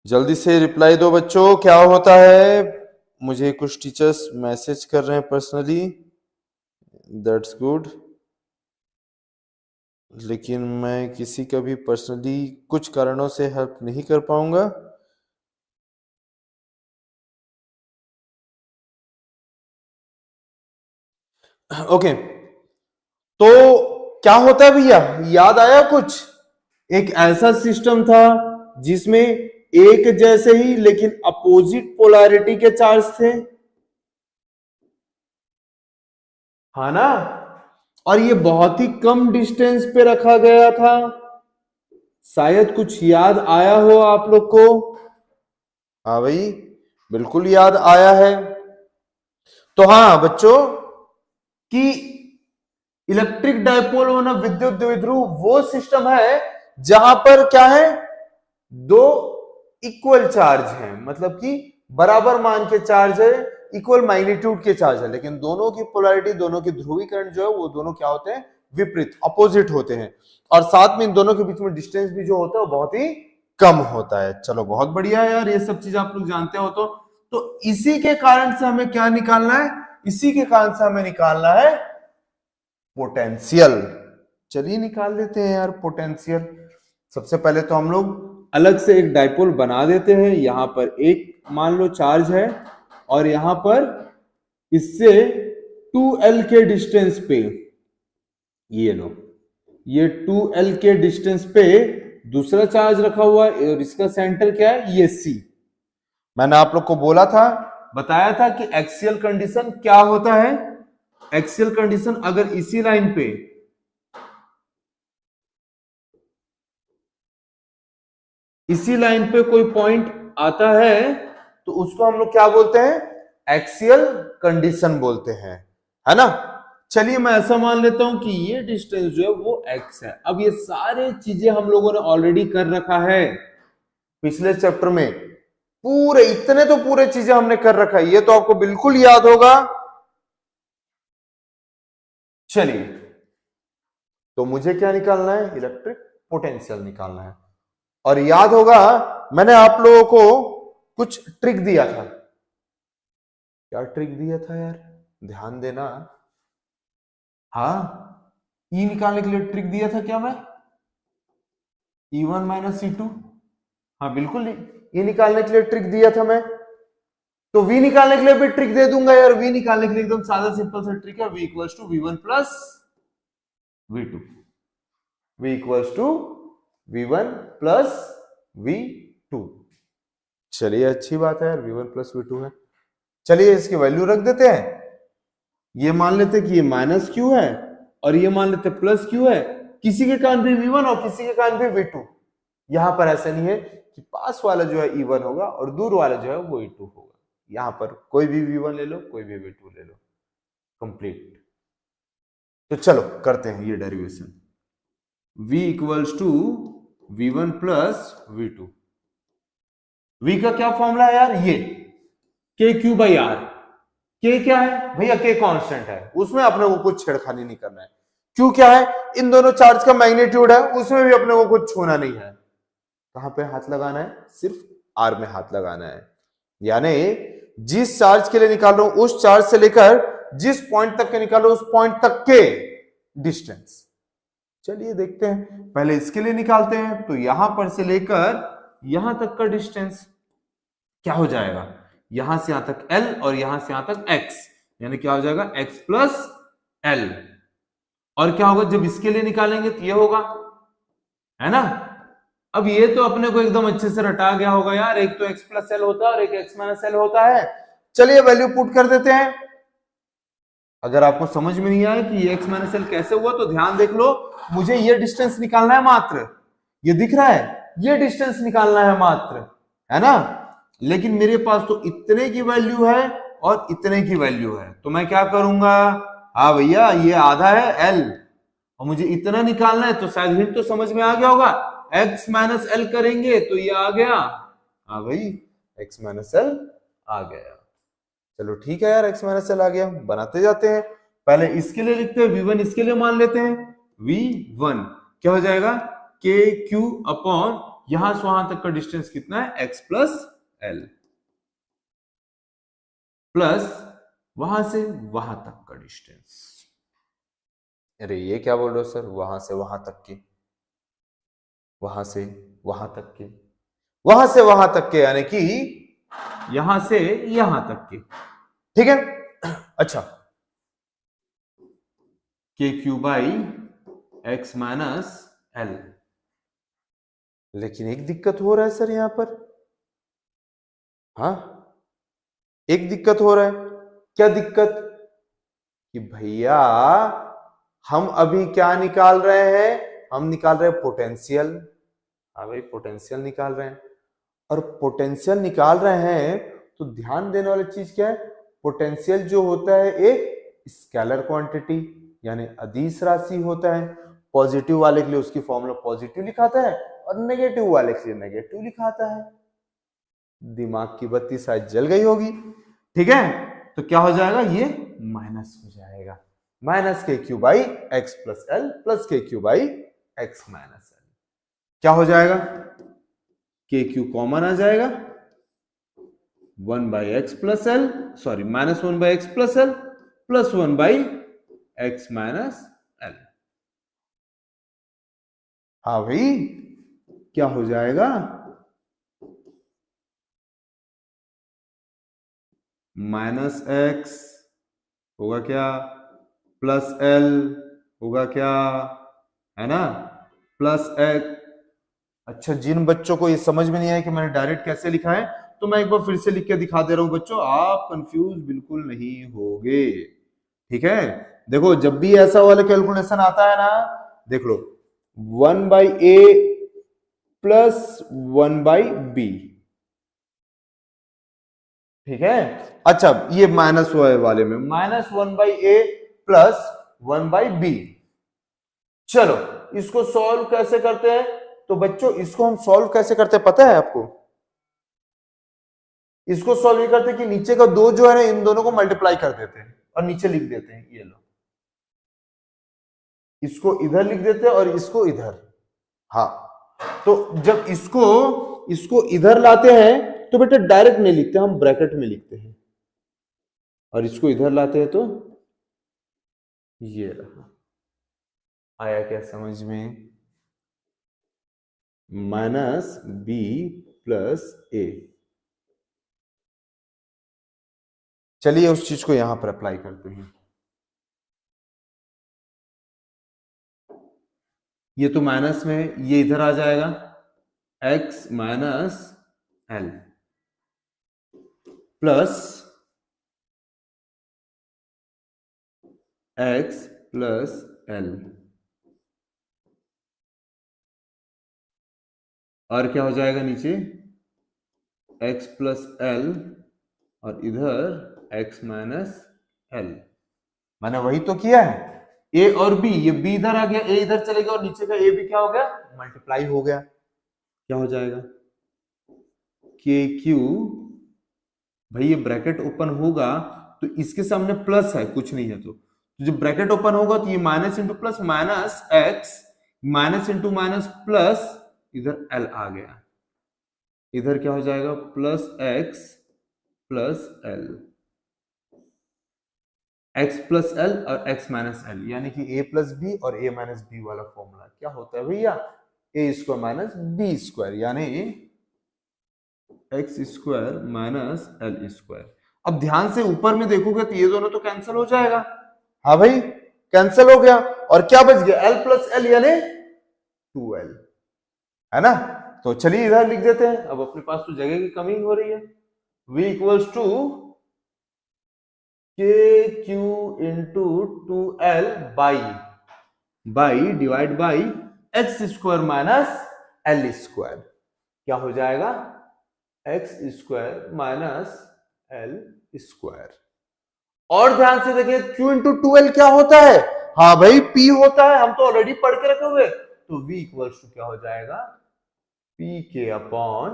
A: जल्दी से रिप्लाई दो बच्चों, क्या होता है? मुझे कुछ टीचर्स मैसेज कर रहे हैं पर्सनली, दैट्स गुड, लेकिन मैं किसी का भी पर्सनली कुछ कारणों से हेल्प नहीं कर पाऊंगा। ओके, तो क्या होता है भैया, याद आया कुछ? एक ऐसा सिस्टम था जिसमें एक जैसे ही लेकिन अपोजिट पोलैरिटी के चार्ज थे, हाँ ना, और ये बहुत ही कम डिस्टेंस पे रखा गया था। शायद कुछ याद आया हो आप लोग को। हाँ भाई, बिल्कुल याद आया है। तो हाँ बच्चों, कि इलेक्ट्रिक डायपोल होना विद्युत द्विध्रुव वो सिस्टम है जहां पर क्या है, दो इक्वल चार्ज हैं, मतलब कि बराबर मान के चार्ज है, इक्वल मैग्नीट्यूड के चार्ज है, लेकिन दोनों की पोलैरिटी, दोनों की ध्रुवीकरण जो है वो दोनों क्या होते हैं, विपरीत, अपोजिट होते हैं, और साथ में इन दोनों के बीच में डिस्टेंस भी जो होता है वो बहुत ही कम होता है। चलो बहुत बढ़िया है यार, ये सब चीज आप लोग जानते हो। तो इसी के कारण से हमें क्या निकालना है, इसी के कारण से हमें निकालना है पोटेंशियल। चलिए निकाल देते हैं यार पोटेंशियल। सबसे पहले तो हम लोग अलग से एक डाइपोल बना देते हैं। यहां पर एक मान लो चार्ज है और यहां पर इससे 2L के डिस्टेंस पे, ये लो, ये 2L के डिस्टेंस पे दूसरा चार्ज रखा हुआ है और इसका सेंटर क्या है, ये C। मैंने आप लोग को बोला था, बताया था कि एक्सियल कंडीशन क्या होता है। एक्सियल कंडीशन अगर इसी लाइन पे कोई पॉइंट आता है तो उसको हम लोग क्या बोलते हैं, एक्सियल कंडीशन बोलते हैं, है ना। चलिए मैं ऐसा मान लेता हूं कि ये डिस्टेंस जो है वो x है। अब ये सारे चीजें हम लोगों ने ऑलरेडी कर रखा है पिछले चैप्टर में, पूरे इतने तो पूरे चीजें हमने कर रखा है, ये तो आपको बिल्कुल याद होगा। चलिए तो मुझे क्या निकालना है, इलेक्ट्रिक पोटेंशियल निकालना है। और याद होगा मैंने आप लोगों को कुछ ट्रिक दिया था। क्या ट्रिक दिया था यार, ध्यान देना। हाँ, E निकालने के लिए ट्रिक दिया था क्या मैं, E1 माइनस E2। हाँ बिल्कुल, E निकालने के लिए ट्रिक दिया था मैं। तो V निकालने के लिए भी ट्रिक दे दूंगा यार। V निकालने के लिए एकदम सादा सिंपल सा ट्रिक है, V equals to V1 plus V2। V equals to V1 plus V2। चलिए अच्छी बात है यार, V1 प्लस V2 है। चलिए इसकी वैल्यू रख देते हैं। ये मान लेते हैं कि ये माइनस Q है और ये मान लेते प्लस Q है। किसी के कारण भी V1 और किसी के कारण भी V2। यहां पर ऐसा नहीं है कि पास वाला जो है E1 होगा और दूर वाला जो है वो E2 होगा। यहां पर कोई भी V1 ले लो, कोई भी V2 ले लो, कंप्लीट। तो चलो करते हैं ये derivation. V equals to V1 plus V2। V का क्या फॉर्मूला है यार, ये KQ बाई R। K क्या है भैया, K कांस्टेंट है, उसमें अपने को कुछ छेड़खानी नहीं करना है। Q क्या है, इन दोनों चार्ज का मैग्नीट्यूड है, उसमें भी अपने को कुछ छूना नहीं है। कहां पे हाथ लगाना है, सिर्फ R में हाथ लगाना है। यानी जिस चार्ज के लिए निकाल रहा हूं उस चार्ज से लेकर जिस पॉइंट तक के निकाल रहा हूं उस पॉइंट तक के डिस्टेंस। चलिए देखते हैं, पहले इसके लिए निकालते हैं। तो यहां पर से लेकर यहां तक का डिस्टेंस क्या हो जाएगा, यहां से यहां तक L और यहां से यहां तक X, यानी क्या हो जाएगा X प्लस L। और क्या होगा जब इसके लिए निकालेंगे तो ये होगा, है ना। अब ये तो अपने को एकदम अच्छे से रटा गया होगा यार, एक तो X प्लस L होता है और एक X माइनस L होता है। चलिए वैल्यू पुट कर देते हैं। अगर आपको समझ में नहीं आया कि ये X माइनस L कैसे हुआ तो ध्यान देख लो, मुझे ये डिस्टेंस निकालना है मात्र, ये दिख रहा है, ये डिस्टेंस निकालना है मात्र, है ना। लेकिन मेरे पास तो इतने की वैल्यू है और इतने की वैल्यू है, तो मैं क्या करूंगा, हाँ भैया ये आधा है L और मुझे इतना निकालना है। तो शायद हिंट तो समझ में आ गया होगा, X माइनस L करेंगे तो ये आ गया, हाँ भाई X माइनस L आ गया। चलो ठीक है यार, X माइनस L आ गया, बनाते जाते हैं। पहले इसके लिए लिखते हैं V1, इसके लिए मान लेते हैं V1 क्या हो जाएगा, KQ अपॉन यहां से वहां तक का डिस्टेंस कितना है, X प्लस L, प्लस वहां से वहां तक का डिस्टेंस। अरे ये क्या बोल रहे हो सर, वहां से वहां तक की, वहां से वहां तक के, वहां से वहां तक के, यानी कि यहां से यहां तक के, ठीक है। अच्छा, KQ by X minus L। लेकिन एक दिक्कत हो रहा है सर यहां पर, हाँ एक दिक्कत हो रहा है। क्या दिक्कत, कि भैया हम अभी क्या निकाल रहे हैं, हम निकाल रहे हैं पोटेंशियल। हाँ भाई पोटेंशियल निकाल रहे हैं, और पोटेंशियल निकाल रहे हैं तो ध्यान देने वाली चीज क्या है, पोटेंशियल जो होता है एक स्केलर क्वांटिटी यानी अदिश राशि होता है। पॉजिटिव वाले के लिए उसकी फॉर्मूला पॉजिटिव लिखाता है और नेगेटिव वाले के लिए नेगेटिव लिखाता है। दिमाग की बत्ती शायद जल गई होगी, ठीक है। तो क्या हो जाएगा, ये माइनस हो जाएगा, minus K Q by X plus L plus K Q by X minus L. क्या हो जाएगा, के क्यू कॉमन आ जाएगा, 1 by X plus L, sorry minus 1 by X plus L plus 1 by X minus L. हाँ भाई, क्या हो जाएगा, माइनस एक्स होगा क्या, प्लस एल होगा क्या, है ना, प्लस एक्स। अच्छा, जिन बच्चों को ये समझ में नहीं आया कि मैंने डायरेक्ट कैसे लिखा है, तो मैं एक बार फिर से लिख के दिखा दे रहा हूं बच्चों, आप कंफ्यूज बिल्कुल नहीं होगे, ठीक है। देखो, जब भी ऐसा वाला कैलकुलेशन आता है ना, देख लो, 1 by A plus 1 by B, ठीक है। अच्छा, ये माइनस वाले में minus 1 by A plus 1 by B. चलो, इसको सॉल्व कैसे करते हैं, तो बच्चों इसको हम सॉल्व कैसे करते हैं पता है आपको, इसको सॉल्व ये करते हैं कि नीचे का दो जो है ना, इन दोनों को मल्टीप्लाई कर देते हैं और नीचे लिख देते हैं, ये लो, इसको इधर लिख देते हैं और इसको इधर। हाँ, तो जब इसको इसको इधर लाते हैं तो बेटा डायरेक्ट नहीं लिखते, हम ब्रैकेट में लिखते हैं, और इसको इधर लाते हैं तो ये रहा। आया क्या समझ में, माइनस बी प्लस ए। चलिए उस चीज को यहां पर अप्लाई करते हैं। ये तो माइनस में है, ये इधर आ जाएगा, x minus L plus x plus L, और क्या हो जाएगा नीचे, x प्लस एल और इधर x माइनस एल। मैंने वही तो किया है, a और b, ये b इधर आ गया, a इधर चले गया और नीचे का a भी क्या हो गया, मल्टीप्लाई हो गया। क्या हो जाएगा, के क्यू, भाई ये ब्रैकेट ओपन होगा तो इसके सामने प्लस है, कुछ नहीं है, तो जब ब्रैकेट ओपन होगा तो ये minus into plus minus x, minus into minus plus, इधर एल आ गया, इधर क्या हो जाएगा, plus x plus L, x plus L और एक्स माइनस एल, यानी कि ए प्लस बी और ए माइनस बी वाला फॉर्मूला क्या होता है भैया, ए स्क्वायर माइनस बी स्क्वायर, यानी x square minus L square. अब ध्यान से ऊपर में देखोगे तो ये दोनों तो कैंसिल हो जाएगा, हाँ भाई कैंसिल हो गया, और क्या बच गया, एल प्लस एल यानी 2l, है ना। तो चलिए इधर लिख देते हैं, अब अपने पास तो जगह की कमी हो रही है, v इक्वल्स टू के Q into 2l by divide by x square minus L square. क्या हो जाएगा, x square minus L square. और ध्यान से देखिए, q इंटू 2l क्या होता है, हाँ भाई p होता है, हम तो ऑलरेडी पढ़ के रखे हुए, तो v इक्वल्स टू क्या हो जाएगा, p के upon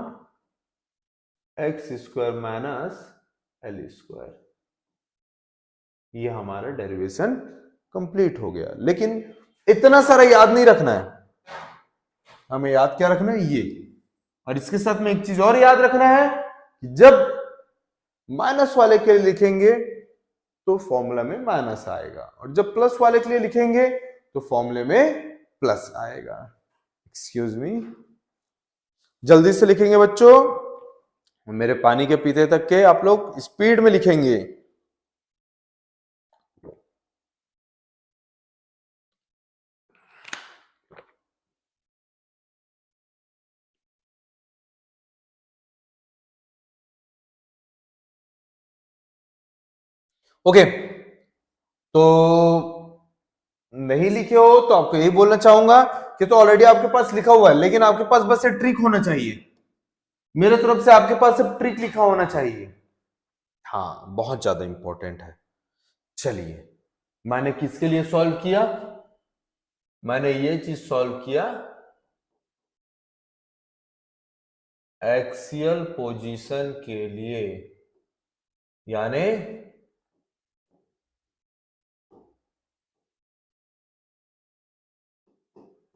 A: x square minus L square. ये हमारा डेरिवेशन कंप्लीट हो गया। लेकिन इतना सारा याद नहीं रखना है, हमें याद क्या रखना है, ये, और इसके साथ में एक चीज और याद रखना है, जब माइनस वाले के लिए लिखेंगे तो फॉर्मूला में माइनस आएगा, और जब प्लस वाले के लिए लिखेंगे तो फॉर्मूले में प्लस आएगा। एक्सक्यूज मी, जल्दी से लिखेंगे बच्चों, मेरे पानी के पीते तक के आप लोग स्पीड में लिखेंगे। ओके, तो नहीं लिखे हो तो आपको यही बोलना चाहूंगा कि तो ऑलरेडी आपके पास लिखा हुआ है, लेकिन आपके पास बस एक ट्रिक होना चाहिए, मेरे तरफ से आपके पास सिर्फ ट्रिक लिखा होना चाहिए। हाँ, बहुत ज्यादा इंपॉर्टेंट है। चलिए, मैंने किसके लिए सॉल्व किया, मैंने ये चीज सॉल्व किया एक्सियल पोजीशन के लिए, यानी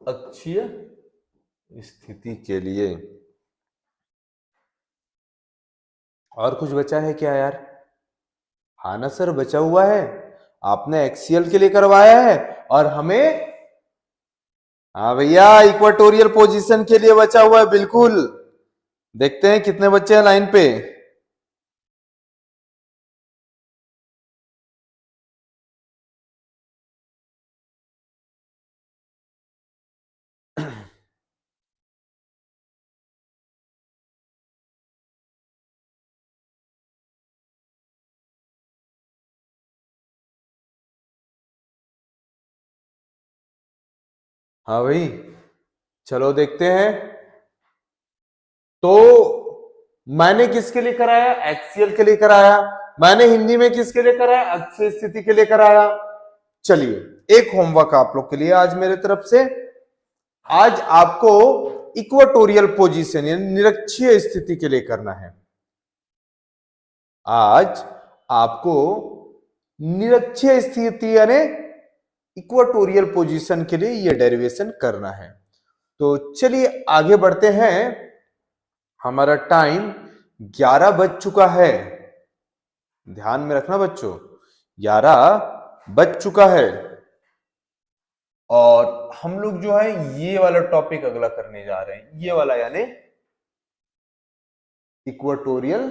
A: अक्षीय स्थिति के लिए। और कुछ बचा है क्या यार? हाँ ना सर, बचा हुआ है। आपने एक्सियल के लिए करवाया है और हमें, हाँ भैया, इक्वेटोरियल पोजीशन के लिए बचा हुआ है। बिल्कुल, देखते हैं कितने बच्चे हैं लाइन पे। हाँ भाई, चलो देखते हैं। तो मैंने किसके लिए कराया? एक्सियल के लिए कराया। मैंने हिंदी में किसके लिए कराया? अक्षीय स्थिति के लिए कराया। चलिए, एक होमवर्क आप लोग के लिए आज मेरे तरफ से। आज आपको इक्वेटोरियल पोजीशन यानी निरक्षीय स्थिति के लिए करना है। आज आपको निरक्षीय स्थिति यानी इक्वेटोरियल पोजीशन के लिए यह डेरिवेशन करना है। तो चलिए आगे बढ़ते हैं। हमारा टाइम 11 बज चुका है। ध्यान में रखना बच्चों, 11 बज चुका है और हम लोग जो है ये वाला टॉपिक अगला करने जा रहे हैं। ये वाला यानी equatorial,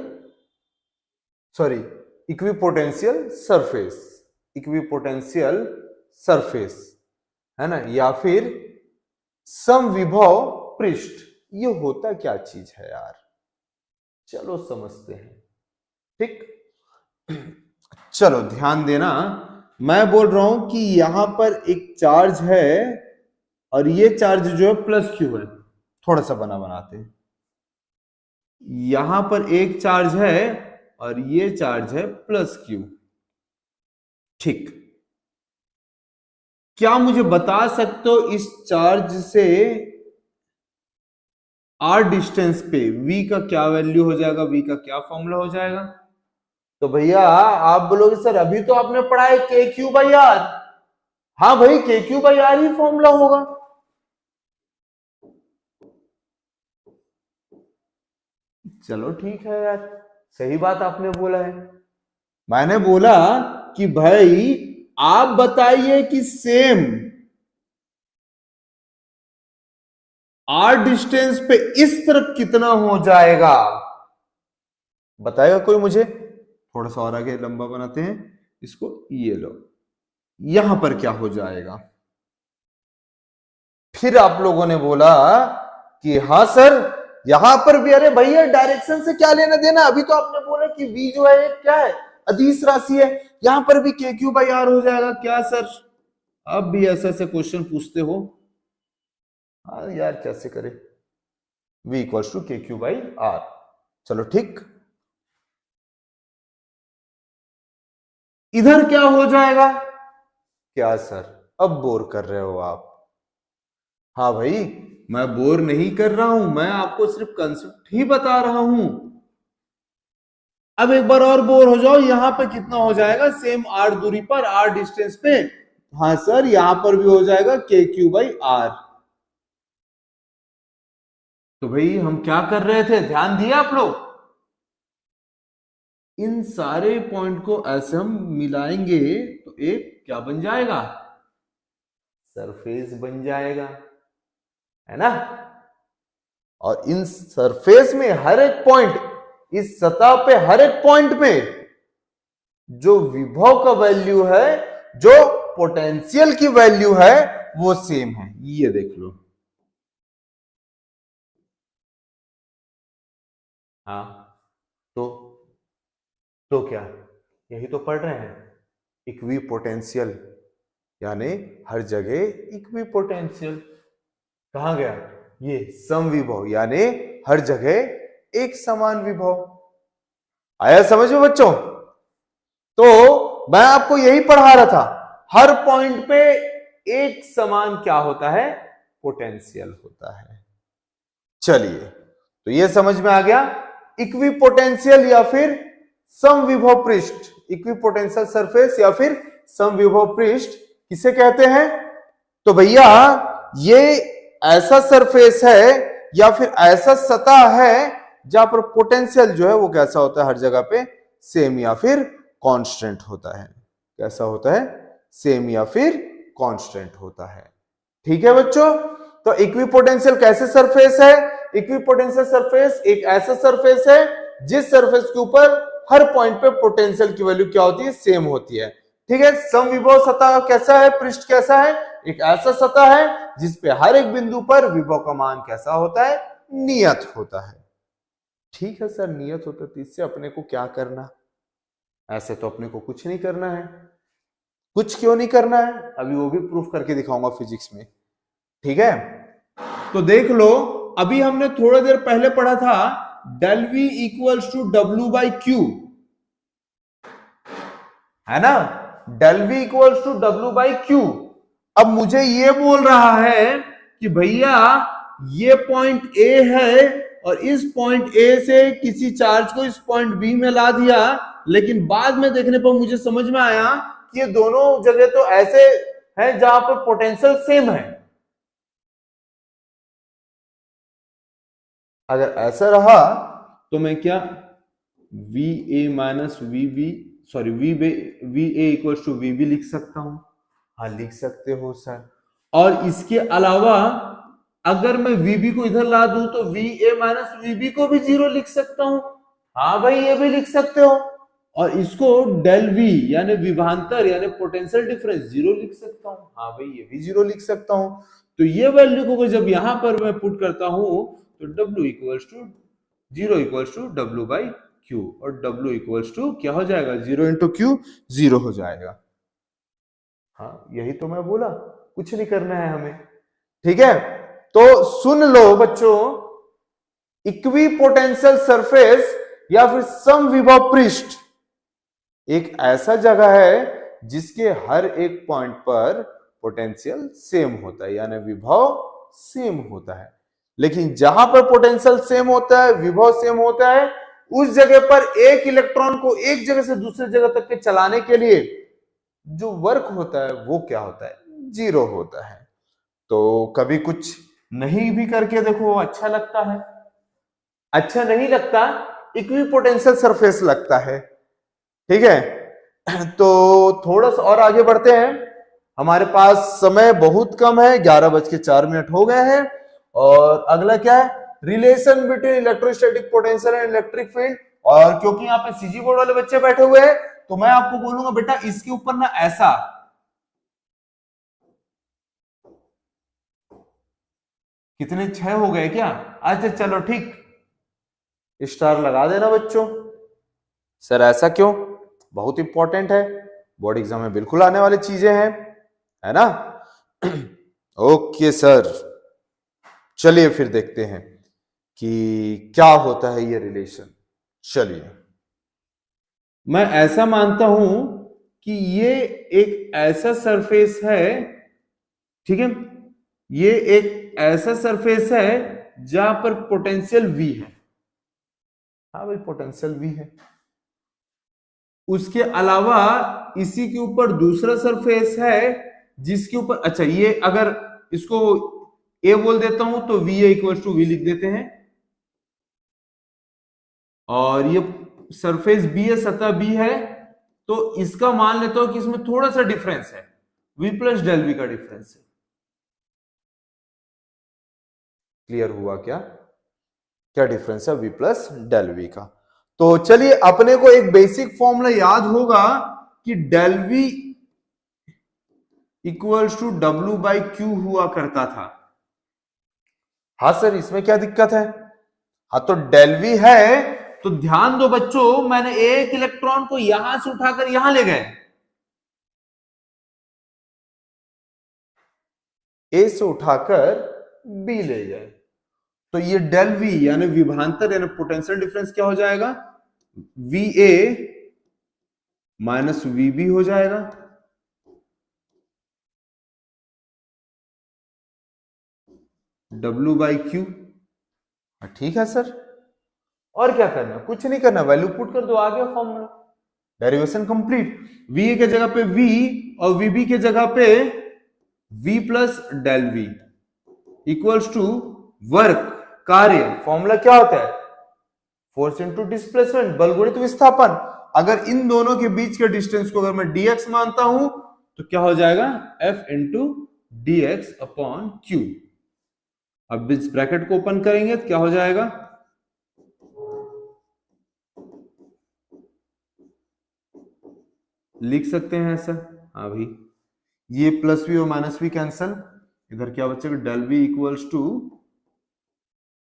A: sorry, equipotential surface. Equipotential surface है ना, या फिर समविभव पृष्ठ। ये होता क्या चीज है यार? चलो समझते हैं। ठीक, चलो ध्यान देना। मैं बोल रहा हूं कि यहां पर एक चार्ज है और ये चार्ज जो है प्लस क्यू है। थोड़ा सा बनाते हैं। यहां पर एक चार्ज है और ये चार्ज है प्लस क्यू। ठीक, क्या मुझे बता सकते हो इस चार्ज से आर डिस्टेंस पे v का क्या वैल्यू हो जाएगा? v का क्या फॉर्मूला हो जाएगा? तो भैया आप बोलोगे सर अभी तो आपने पढ़ा है के क्यू बाई आर। हाँ भाई, के क्यू बाई आर ही फॉर्मूला होगा। चलो ठीक है यार, सही बात आपने बोला है। मैंने बोला कि भाई आप बताइए कि सेम आर डिस्टेंस पे इस तरफ कितना हो जाएगा? बताएगा कोई मुझे? थोड़ा सा और आगे लंबा बनाते हैं इसको। ये लो, यहां पर क्या हो जाएगा? फिर आप लोगों ने बोला कि हाँ सर यहां पर भी। अरे भैया डायरेक्शन से क्या लेना देना? अभी तो आपने बोला कि v जो है क्या है? अदिश राशि है। यहां पर भी के क्यू बाई आर हो जाएगा क्या सर? अब भी ऐसे ऐसे क्वेश्चन पूछते हो। हाँ यार, कैसे करें? v इक्वल्स टू के क्यू बाई आर। चलो ठीक, इधर क्या हो जाएगा? क्या सर अब बोर कर रहे हो आप? हाँ भाई, मैं बोर नहीं कर रहा हूं, मैं आपको सिर्फ कंसेप्ट ही बता रहा हूं। अब एक बार और बोर हो जाओ। यहां पे कितना हो जाएगा? सेम आर दूरी पर, आर डिस्टेंस पे। हाँ सर, यहां पर भी हो जाएगा के क्यू बाई आर। तो भाई हम क्या कर रहे थे? ध्यान दिया आप लोग? इन सारे पॉइंट को ऐसे हम मिलाएंगे तो एक क्या बन जाएगा? सरफेस बन जाएगा, है ना? और इन सरफेस में हर एक पॉइंट, इस सतह पे हर एक पॉइंट में जो विभव का वैल्यू है, जो पोटेंशियल की वैल्यू है, वो सेम है। ये देख लो। हाँ, तो क्या, यही तो पढ़ रहे हैं। इक्वी पोटेंशियल यानी हर जगह इक्वी पोटेंशियल। कहां गया? ये समविभव यानी हर जगह एक समान विभव। आया समझ में बच्चों? तो मैं आपको यही पढ़ा रहा था, हर पॉइंट पे एक समान क्या होता है? पोटेंशियल होता है। चलिए, तो ये समझ में आ गया। इक्वी पोटेंशियल या फिर समविभव पृष्ठ, इक्वी पोटेंशियल सरफेस या फिर समविभव पृष्ठ किसे कहते हैं? तो भैया ये ऐसा सरफेस है या फिर ऐसा सतह है जहां पर पोटेंशियल जो है वो कैसा होता है, हर जगह पे सेम या फिर कांस्टेंट होता है। कैसा होता है? सेम या फिर कांस्टेंट होता है। ठीक है बच्चों, तो इक्विपोटेंशियल कैसे सरफेस है? इक्विपोटेंशियल सरफेस एक ऐसा सरफेस है जिस सरफेस के ऊपर हर पॉइंट पे पोटेंशियल की वैल्यू क्या होती है? सेम होती है। ठीक है, समविभव सतह कैसा है? पृष्ठ कैसा है? एक ऐसा सतह है जिसपे हर एक बिंदु पर विभव का मान कैसा होता है? नियत होता है। ठीक है सर, नियत होता है तो इससे अपने को क्या करना? ऐसे तो अपने को कुछ नहीं करना है। कुछ क्यों नहीं करना है? अभी वो भी प्रूफ करके दिखाऊंगा फिजिक्स में। ठीक है, तो देख लो, अभी हमने थोड़ी देर पहले पढ़ा था del V equals to W by Q, है ना? Del V equals to W by Q. अब मुझे ये बोल रहा है कि भैया ये पॉइंट ए है और इस पॉइंट ए से किसी चार्ज को इस पॉइंट बी में ला दिया, लेकिन बाद में देखने पर मुझे समझ में आया कि ये दोनों जगह तो ऐसे हैं जहां पर पोटेंशियल सेम है। अगर ऐसा रहा तो मैं क्या V A minus V B sorry V A equal to V B लिख सकता हूं? हाँ लिख सकते हो सर। और इसके अलावा अगर मैं वीबी को इधर ला दूं तो वी ए माइनस वीबी को भी जीरो लिख सकता हूं। हाँ भाई ये भी लिख सकते हो। और इसको डेल वी यानी विभवांतर यानी पोटेंशियल डिफरेंस जीरो लिख सकता हूं। हाँ भाई ये भी जीरो लिख सकता हूं। तो ये वैल्यू को जब यहां पर मैं पुट करता हूं तो W equals to zero equals to W by Q, और W इक्वल्स टू क्या हो जाएगा? जीरो इंटू क्यू, जीरो हो जाएगा। हाँ यही तो मैं बोला, कुछ नहीं करना है हमें। ठीक है, तो सुन लो बच्चों, इक्विपोटेंशियल सरफेस या फिर समविभव पृष्ठ एक ऐसा जगह है जिसके हर एक पॉइंट पर पोटेंशियल सेम होता है, यानी विभव सेम होता है। लेकिन जहां पर पोटेंशियल सेम होता है, विभव सेम होता है, उस जगह पर एक इलेक्ट्रॉन को एक जगह से दूसरी जगह तक के चलाने के लिए जो वर्क होता है वो क्या होता है? जीरो होता है। तो कभी कुछ नहीं भी करके देखो, अच्छा लगता है? अच्छा नहीं लगता, इक्विपोटेंशियल सरफेस लगता है। ठीक है, तो थोड़ा सा और आगे बढ़ते हैं। हमारे पास समय बहुत कम है, 11:04 हो गए हैं। और अगला क्या है? Relation between electrostatic potential and electric field. और क्योंकि यहाँ पे सीजी बोर्ड वाले बच्चे बैठे हुए हैं तो मैं आपको बोलूंगा बेटा इसके ऊपर ना ऐसा कितने 6 हो गए क्या? अच्छा चलो ठीक, स्टार लगा देना बच्चों। सर ऐसा क्यों? बहुत इंपॉर्टेंट है, बोर्ड एग्जाम में बिल्कुल आने वाली चीजें हैं, है ना? ओके सर, चलिए फिर देखते हैं कि क्या होता है ये रिलेशन। चलिए, मैं ऐसा मानता हूं कि ये एक ऐसा सरफेस है, ठीक है, ये एक ऐसा सरफेस है जहां पर पोटेंशियल V है। हाँ भाई पोटेंशियल V है। उसके अलावा इसी के ऊपर दूसरा सरफेस है जिसके ऊपर, अच्छा ये अगर इसको A बोल देता हूं तो VA इक्वल टू V लिख देते हैं। और ये सरफेस B है, सतह B है, तो इसका मान लेता हूं कि इसमें थोड़ा सा डिफरेंस है, V प्लस डेल V का डिफरेंस है। क्लियर हुआ क्या? क्या डिफरेंस है V प्लस डेल V का? तो चलिए अपने को एक बेसिक फॉर्मूला याद होगा कि del V equals to W by Q हुआ करता था। हाँ सर इसमें क्या दिक्कत है? हाँ तो डेल V है तो ध्यान दो बच्चों, मैंने एक इलेक्ट्रॉन को यहां से उठाकर यहां ले गए, ए से उठाकर बी ले गए, तो ये डेल V यानी विभवांतर यानी पोटेंशियल डिफरेंस क्या हो जाएगा? VA माइनस VB हो जाएगा। W by Q. ठीक है सर, और क्या करना? कुछ नहीं करना, वैल्यू पुट कर दो, आ गया फॉर्मूला, डेरिवेशन कंप्लीट। VA के जगह पे V और VB के जगह पे V plus del V। Equals to work, कार्य। फॉर्मूला क्या होता है? फोर्स इंटू डिस्प्लेसमेंट, बल गुणित विस्थापन। अगर इन दोनों के बीच के डिस्टेंस को अगर मैं dx मानता हूं तो क्या हो जाएगा? F into dx upon Q. अब इस ब्रैकेट को ओपन करेंगे तो क्या हो जाएगा? लिख सकते हैं ऐसा, हाँ भाई, ये प्लस वी और माइनस वी कैंसल, इधर क्या बचेगा? Del V equals to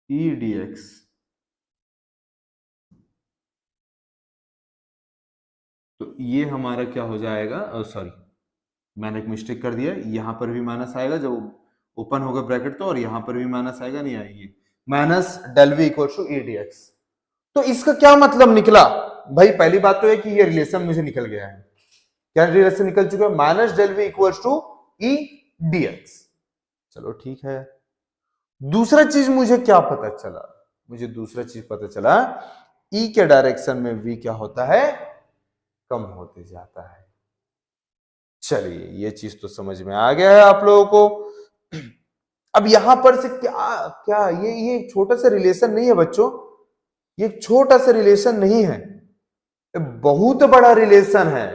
A: E D X. तो ये हमारा क्या हो जाएगा? सॉरी, मैंने एक मिस्टेक कर दिया, यहां पर भी माइनस आएगा जब ओपन होगा ब्रैकेट तो, और यहां पर भी माइनस आएगा, नहीं आएगी, minus del V equal to E D X. तो इसका क्या मतलब निकला भाई? पहली बात तो है कि ये रिलेशन मुझे निकल गया है। क्या रिलेशन निकल चुका है? Minus del V equal to E D X. चलो ठीक है। दूसरा चीज मुझे क्या पता चला? मुझे दूसरा चीज पता चला, ई के डायरेक्शन में वी क्या होता है? कम होते जाता है। चलिए, ये चीज तो समझ में आ गया है आप लोगों को। अब यहां पर से क्या क्या ये एक छोटा सा रिलेशन नहीं है बच्चों, ये एक छोटा सा रिलेशन नहीं है, बहुत बड़ा रिलेशन है।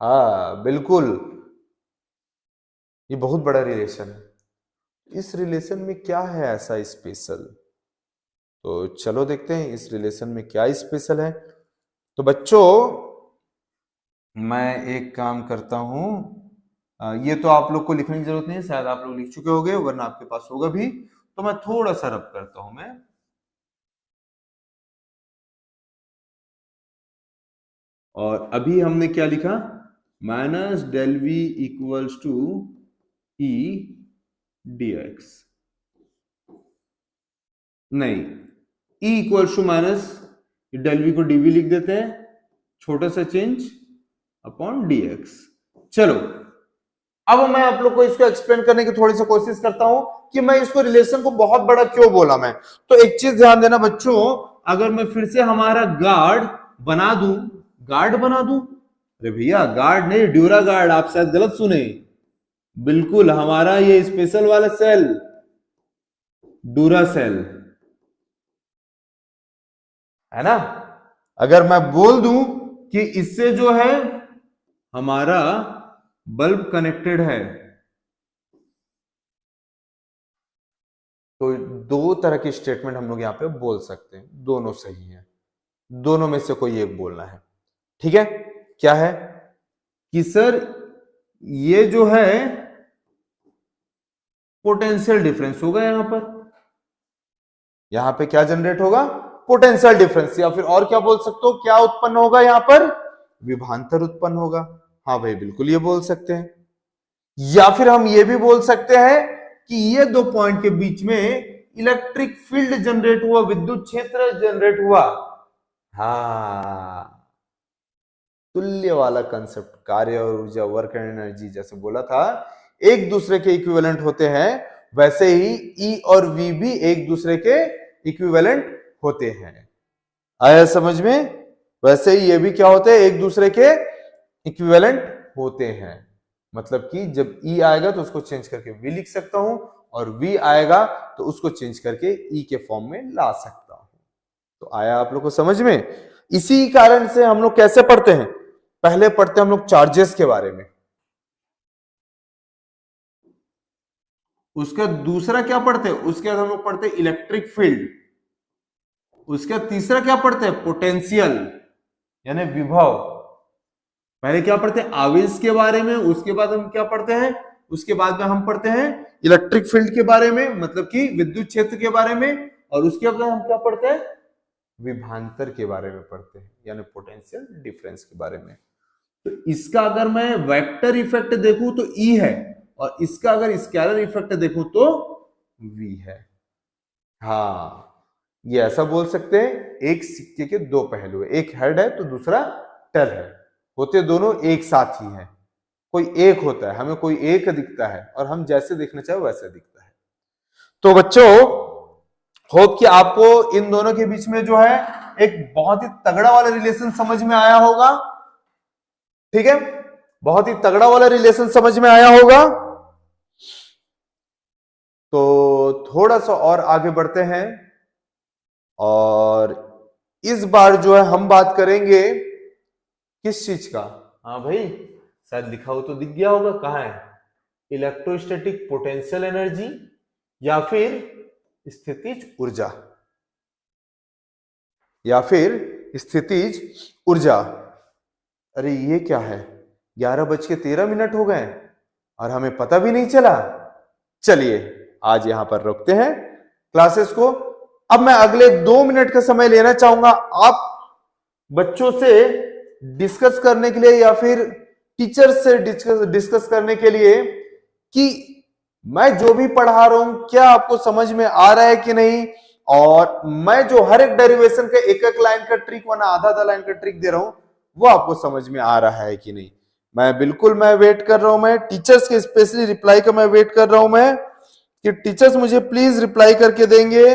A: हाँ बिल्कुल, ये बहुत बड़ा रिलेशन है। इस रिलेशन में क्या है ऐसा स्पेशल? तो चलो देखते हैं इस रिलेशन में क्या स्पेशल है। तो बच्चों, मैं एक काम करता हूं, ये तो आप लोग को लिखने की जरूरत नहीं है, शायद आप लोग लिख चुके होंगे, वरना आपके पास होगा भी, तो मैं थोड़ा सा रब करता हूं मैं। और अभी हमने क्या लिखा? Minus del V equals to E D X, नहीं, E equals to minus del V को डीवी लिख देते हैं, छोटा सा चेंज अपॉन डी एक्स। चलो, अब मैं आप लोग को इसको एक्सप्लेन करने की थोड़ी सी कोशिश करता हूं कि मैं इसको रिलेशन को बहुत बड़ा क्यों बोला मैं। तो एक चीज ध्यान देना बच्चों, अगर मैं फिर से हमारा गार्ड बना दूं, गार्ड बना दूं, अरे भैया गार्ड नहीं, ड्यूरा गार्ड, आप शायद गलत सुने, बिल्कुल हमारा ये स्पेशल वाला सेल डूरा सेल है ना। अगर मैं बोल दूं कि इससे जो है हमारा बल्ब कनेक्टेड है, तो दो तरह की स्टेटमेंट हम लोग यहां पे बोल सकते हैं, दोनों सही है, दोनों में से कोई एक बोलना है। ठीक है, क्या है कि सर ये जो है पोटेंशियल डिफरेंस होगा, यहां पे क्या जनरेट होगा? पोटेंशियल डिफरेंस, या फिर और क्या बोल सकते हो, क्या उत्पन्न होगा यहां पर? विभवांतर उत्पन्न होगा। हाँ भाई बिल्कुल ये बोल सकते हैं। या फिर हम ये भी बोल सकते हैं कि ये दो पॉइंट के बीच में इलेक्ट्रिक फील्ड जनरेट हुआ, विद्युत क्षेत्र जनरेट हुआ। हाँ, तुल्य वाला कंसेप्ट, कार्य और ऊर्जा, वर्क एंड एनर्जी, जैसे बोला था एक दूसरे के इक्विवेलेंट होते हैं, वैसे ही ई और वी भी एक दूसरे के इक्विवेलेंट होते हैं। आया समझ में? वैसे ही ये भी क्या होते हैं? एक दूसरे के इक्विवेलेंट होते हैं। मतलब कि जब ई आएगा तो उसको चेंज करके वी लिख सकता हूं, और वी आएगा तो उसको चेंज करके ई के फॉर्म में ला सकता हूं। तो आया आप लोग को समझ में? इसी कारण से हम लोग कैसे पढ़ते हैं? पहले पढ़ते हैं हम लोग चार्जेस के बारे में, उसका दूसरा क्या पढ़ते हैं? उसके बाद हम लोग पढ़ते हैं इलेक्ट्रिक फील्ड, उसका तीसरा क्या पढ़ते हैं? पोटेंशियल यानी विभव। पहले क्या पढ़ते हैं? आवेश के बारे में, उसके बाद हम क्या पढ़ते हैं? उसके बाद में हम पढ़ते हैं इलेक्ट्रिक फील्ड के बारे में, मतलब कि विद्युत क्षेत्र के बारे में, और उसके बाद हम क्या पढ़ते हैं? विभवांतर के बारे में पढ़ते हैं, यानी पोटेंशियल डिफरेंस के बारे में। तो इसका अगर मैं वेक्टर इफेक्ट देखूं तो ई है, और इसका अगर स्केलर इफेक्ट देखूं तो वी है। हाँ, ये ऐसा बोल सकते हैं, एक सिक्के के दो पहलू है, एक हेड है तो दूसरा टेल है, होते दोनों एक साथ ही हैं। कोई एक होता है, हमें कोई एक दिखता है, और हम जैसे देखना चाहे वैसे दिखता है। तो बच्चों, होप कि आपको इन दोनों के बीच में जो है एक बहुत ही तगड़ा वाला रिलेशन समझ में आया होगा। ठीक है, बहुत ही तगड़ा वाला रिलेशन समझ में आया होगा। तो थोड़ा सा और आगे बढ़ते हैं और इस बार जो है हम बात करेंगे किस चीज का। हाँ भाई, शायद लिखा हो तो दिख गया होगा, कहाँ है? इलेक्ट्रोस्टैटिक पोटेंशियल एनर्जी या फिर स्थितिज ऊर्जा, या फिर स्थितिज ऊर्जा। अरे ये क्या है, 11:13 हो गए और हमें पता भी नहीं चला। चलिए आज यहां पर रोकते हैं क्लासेस को। अब मैं अगले 2 मिनट का समय लेना चाहूंगा आप बच्चों से डिस्कस करने के लिए या फिर टीचर से डिस्कस करने के लिए कि मैं जो भी पढ़ा रहा हूं क्या आपको समझ में आ रहा है कि नहीं, और मैं जो हर एक डेरिवेशन का एक एक लाइन का ट्रिक वरना आधा आधा लाइन का ट्रिक दे रहा हूं वो आपको समझ में आ रहा है कि नहीं। मैं वेट कर रहा हूं, मैं टीचर्स के स्पेशली रिप्लाई का मैं वेट कर रहा हूं मैं कि टीचर्स मुझे प्लीज रिप्लाई करके देंगे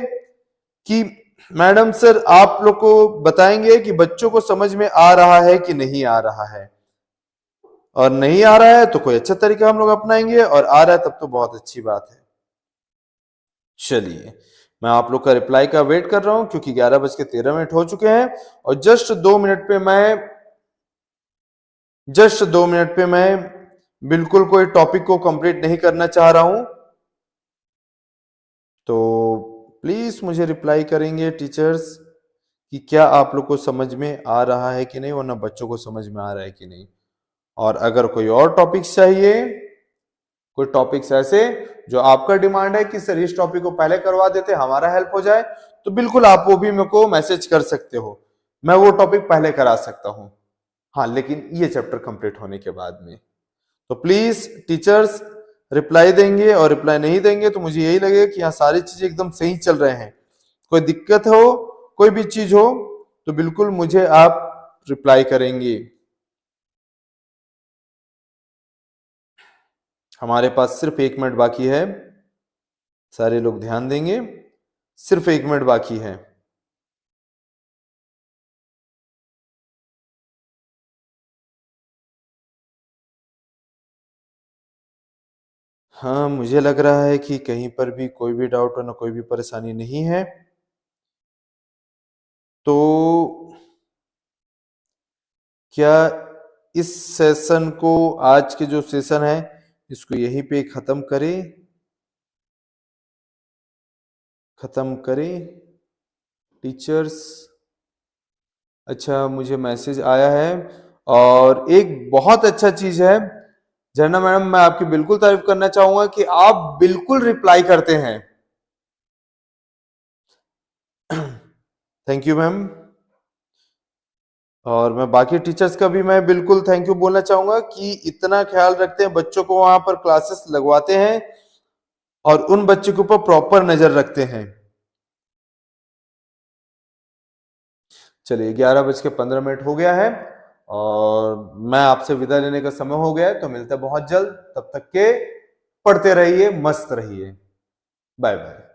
A: कि मैडम सर आप लोग को बताएंगे कि बच्चों को समझ में आ रहा है कि नहीं आ रहा है, और नहीं आ रहा है तो कोई अच्छा तरीका हम लोग अपनाएंगे, और आ रहा है तब तो बहुत अच्छी बात है। चलिए मैं आप लोग का रिप्लाई का वेट कर रहा हूं क्योंकि 11:13 हो चुके हैं और जस्ट 2 मिनट पे मैं बिल्कुल कोई टॉपिक को कंप्लीट नहीं करना चाह रहा हूं, तो प्लीज मुझे रिप्लाई करेंगे टीचर्स कि क्या आप लोग को समझ में आ रहा है कि नहीं, वरना बच्चों को समझ में आ रहा है कि नहीं। और अगर कोई और टॉपिक्स चाहिए, कोई टॉपिक्स ऐसे जो आपका डिमांड है कि सर इस टॉपिक को पहले करवा देते हमारा हेल्प हो जाए, तो बिल्कुल आप वो भी मेरे को मैसेज कर सकते हो, मैं वो टॉपिक पहले करा सकता हूं। हाँ लेकिन ये चैप्टर कंप्लीट होने के बाद में। तो प्लीज टीचर्स रिप्लाई देंगे, और रिप्लाई नहीं देंगे तो मुझे यही लगेगा कि यहाँ सारी चीजें एकदम सही चल रहे हैं। कोई दिक्कत हो, कोई भी चीज हो तो बिल्कुल मुझे आप रिप्लाई करेंगे। हमारे पास सिर्फ 1 मिनट बाकी है, सारे लोग ध्यान देंगे, सिर्फ 1 मिनट बाकी है। हाँ मुझे लग रहा है कि कहीं पर भी कोई भी डाउट और ना कोई भी परेशानी नहीं है, तो क्या इस सेशन को, आज के जो सेशन है इसको यहीं पे खत्म करें टीचर्स। अच्छा मुझे मैसेज आया है, और एक बहुत अच्छा चीज है झरना मैडम, मैं आपकी बिल्कुल तारीफ करना चाहूंगा कि आप बिल्कुल रिप्लाई करते हैं। Thank you ma'am. और मैं बाकी टीचर्स का भी मैं बिल्कुल थैंक यू बोलना चाहूंगा कि इतना ख्याल रखते हैं, बच्चों को वहां पर क्लासेस लगवाते हैं और उन बच्चों के ऊपर प्रॉपर नजर रखते हैं। चलिए 11:15 हो गया है और मैं आपसे विदा लेने का समय हो गया है, तो मिलते हैं बहुत जल्द। तब तक के पढ़ते रहिए, मस्त रहिए, बाय बाय।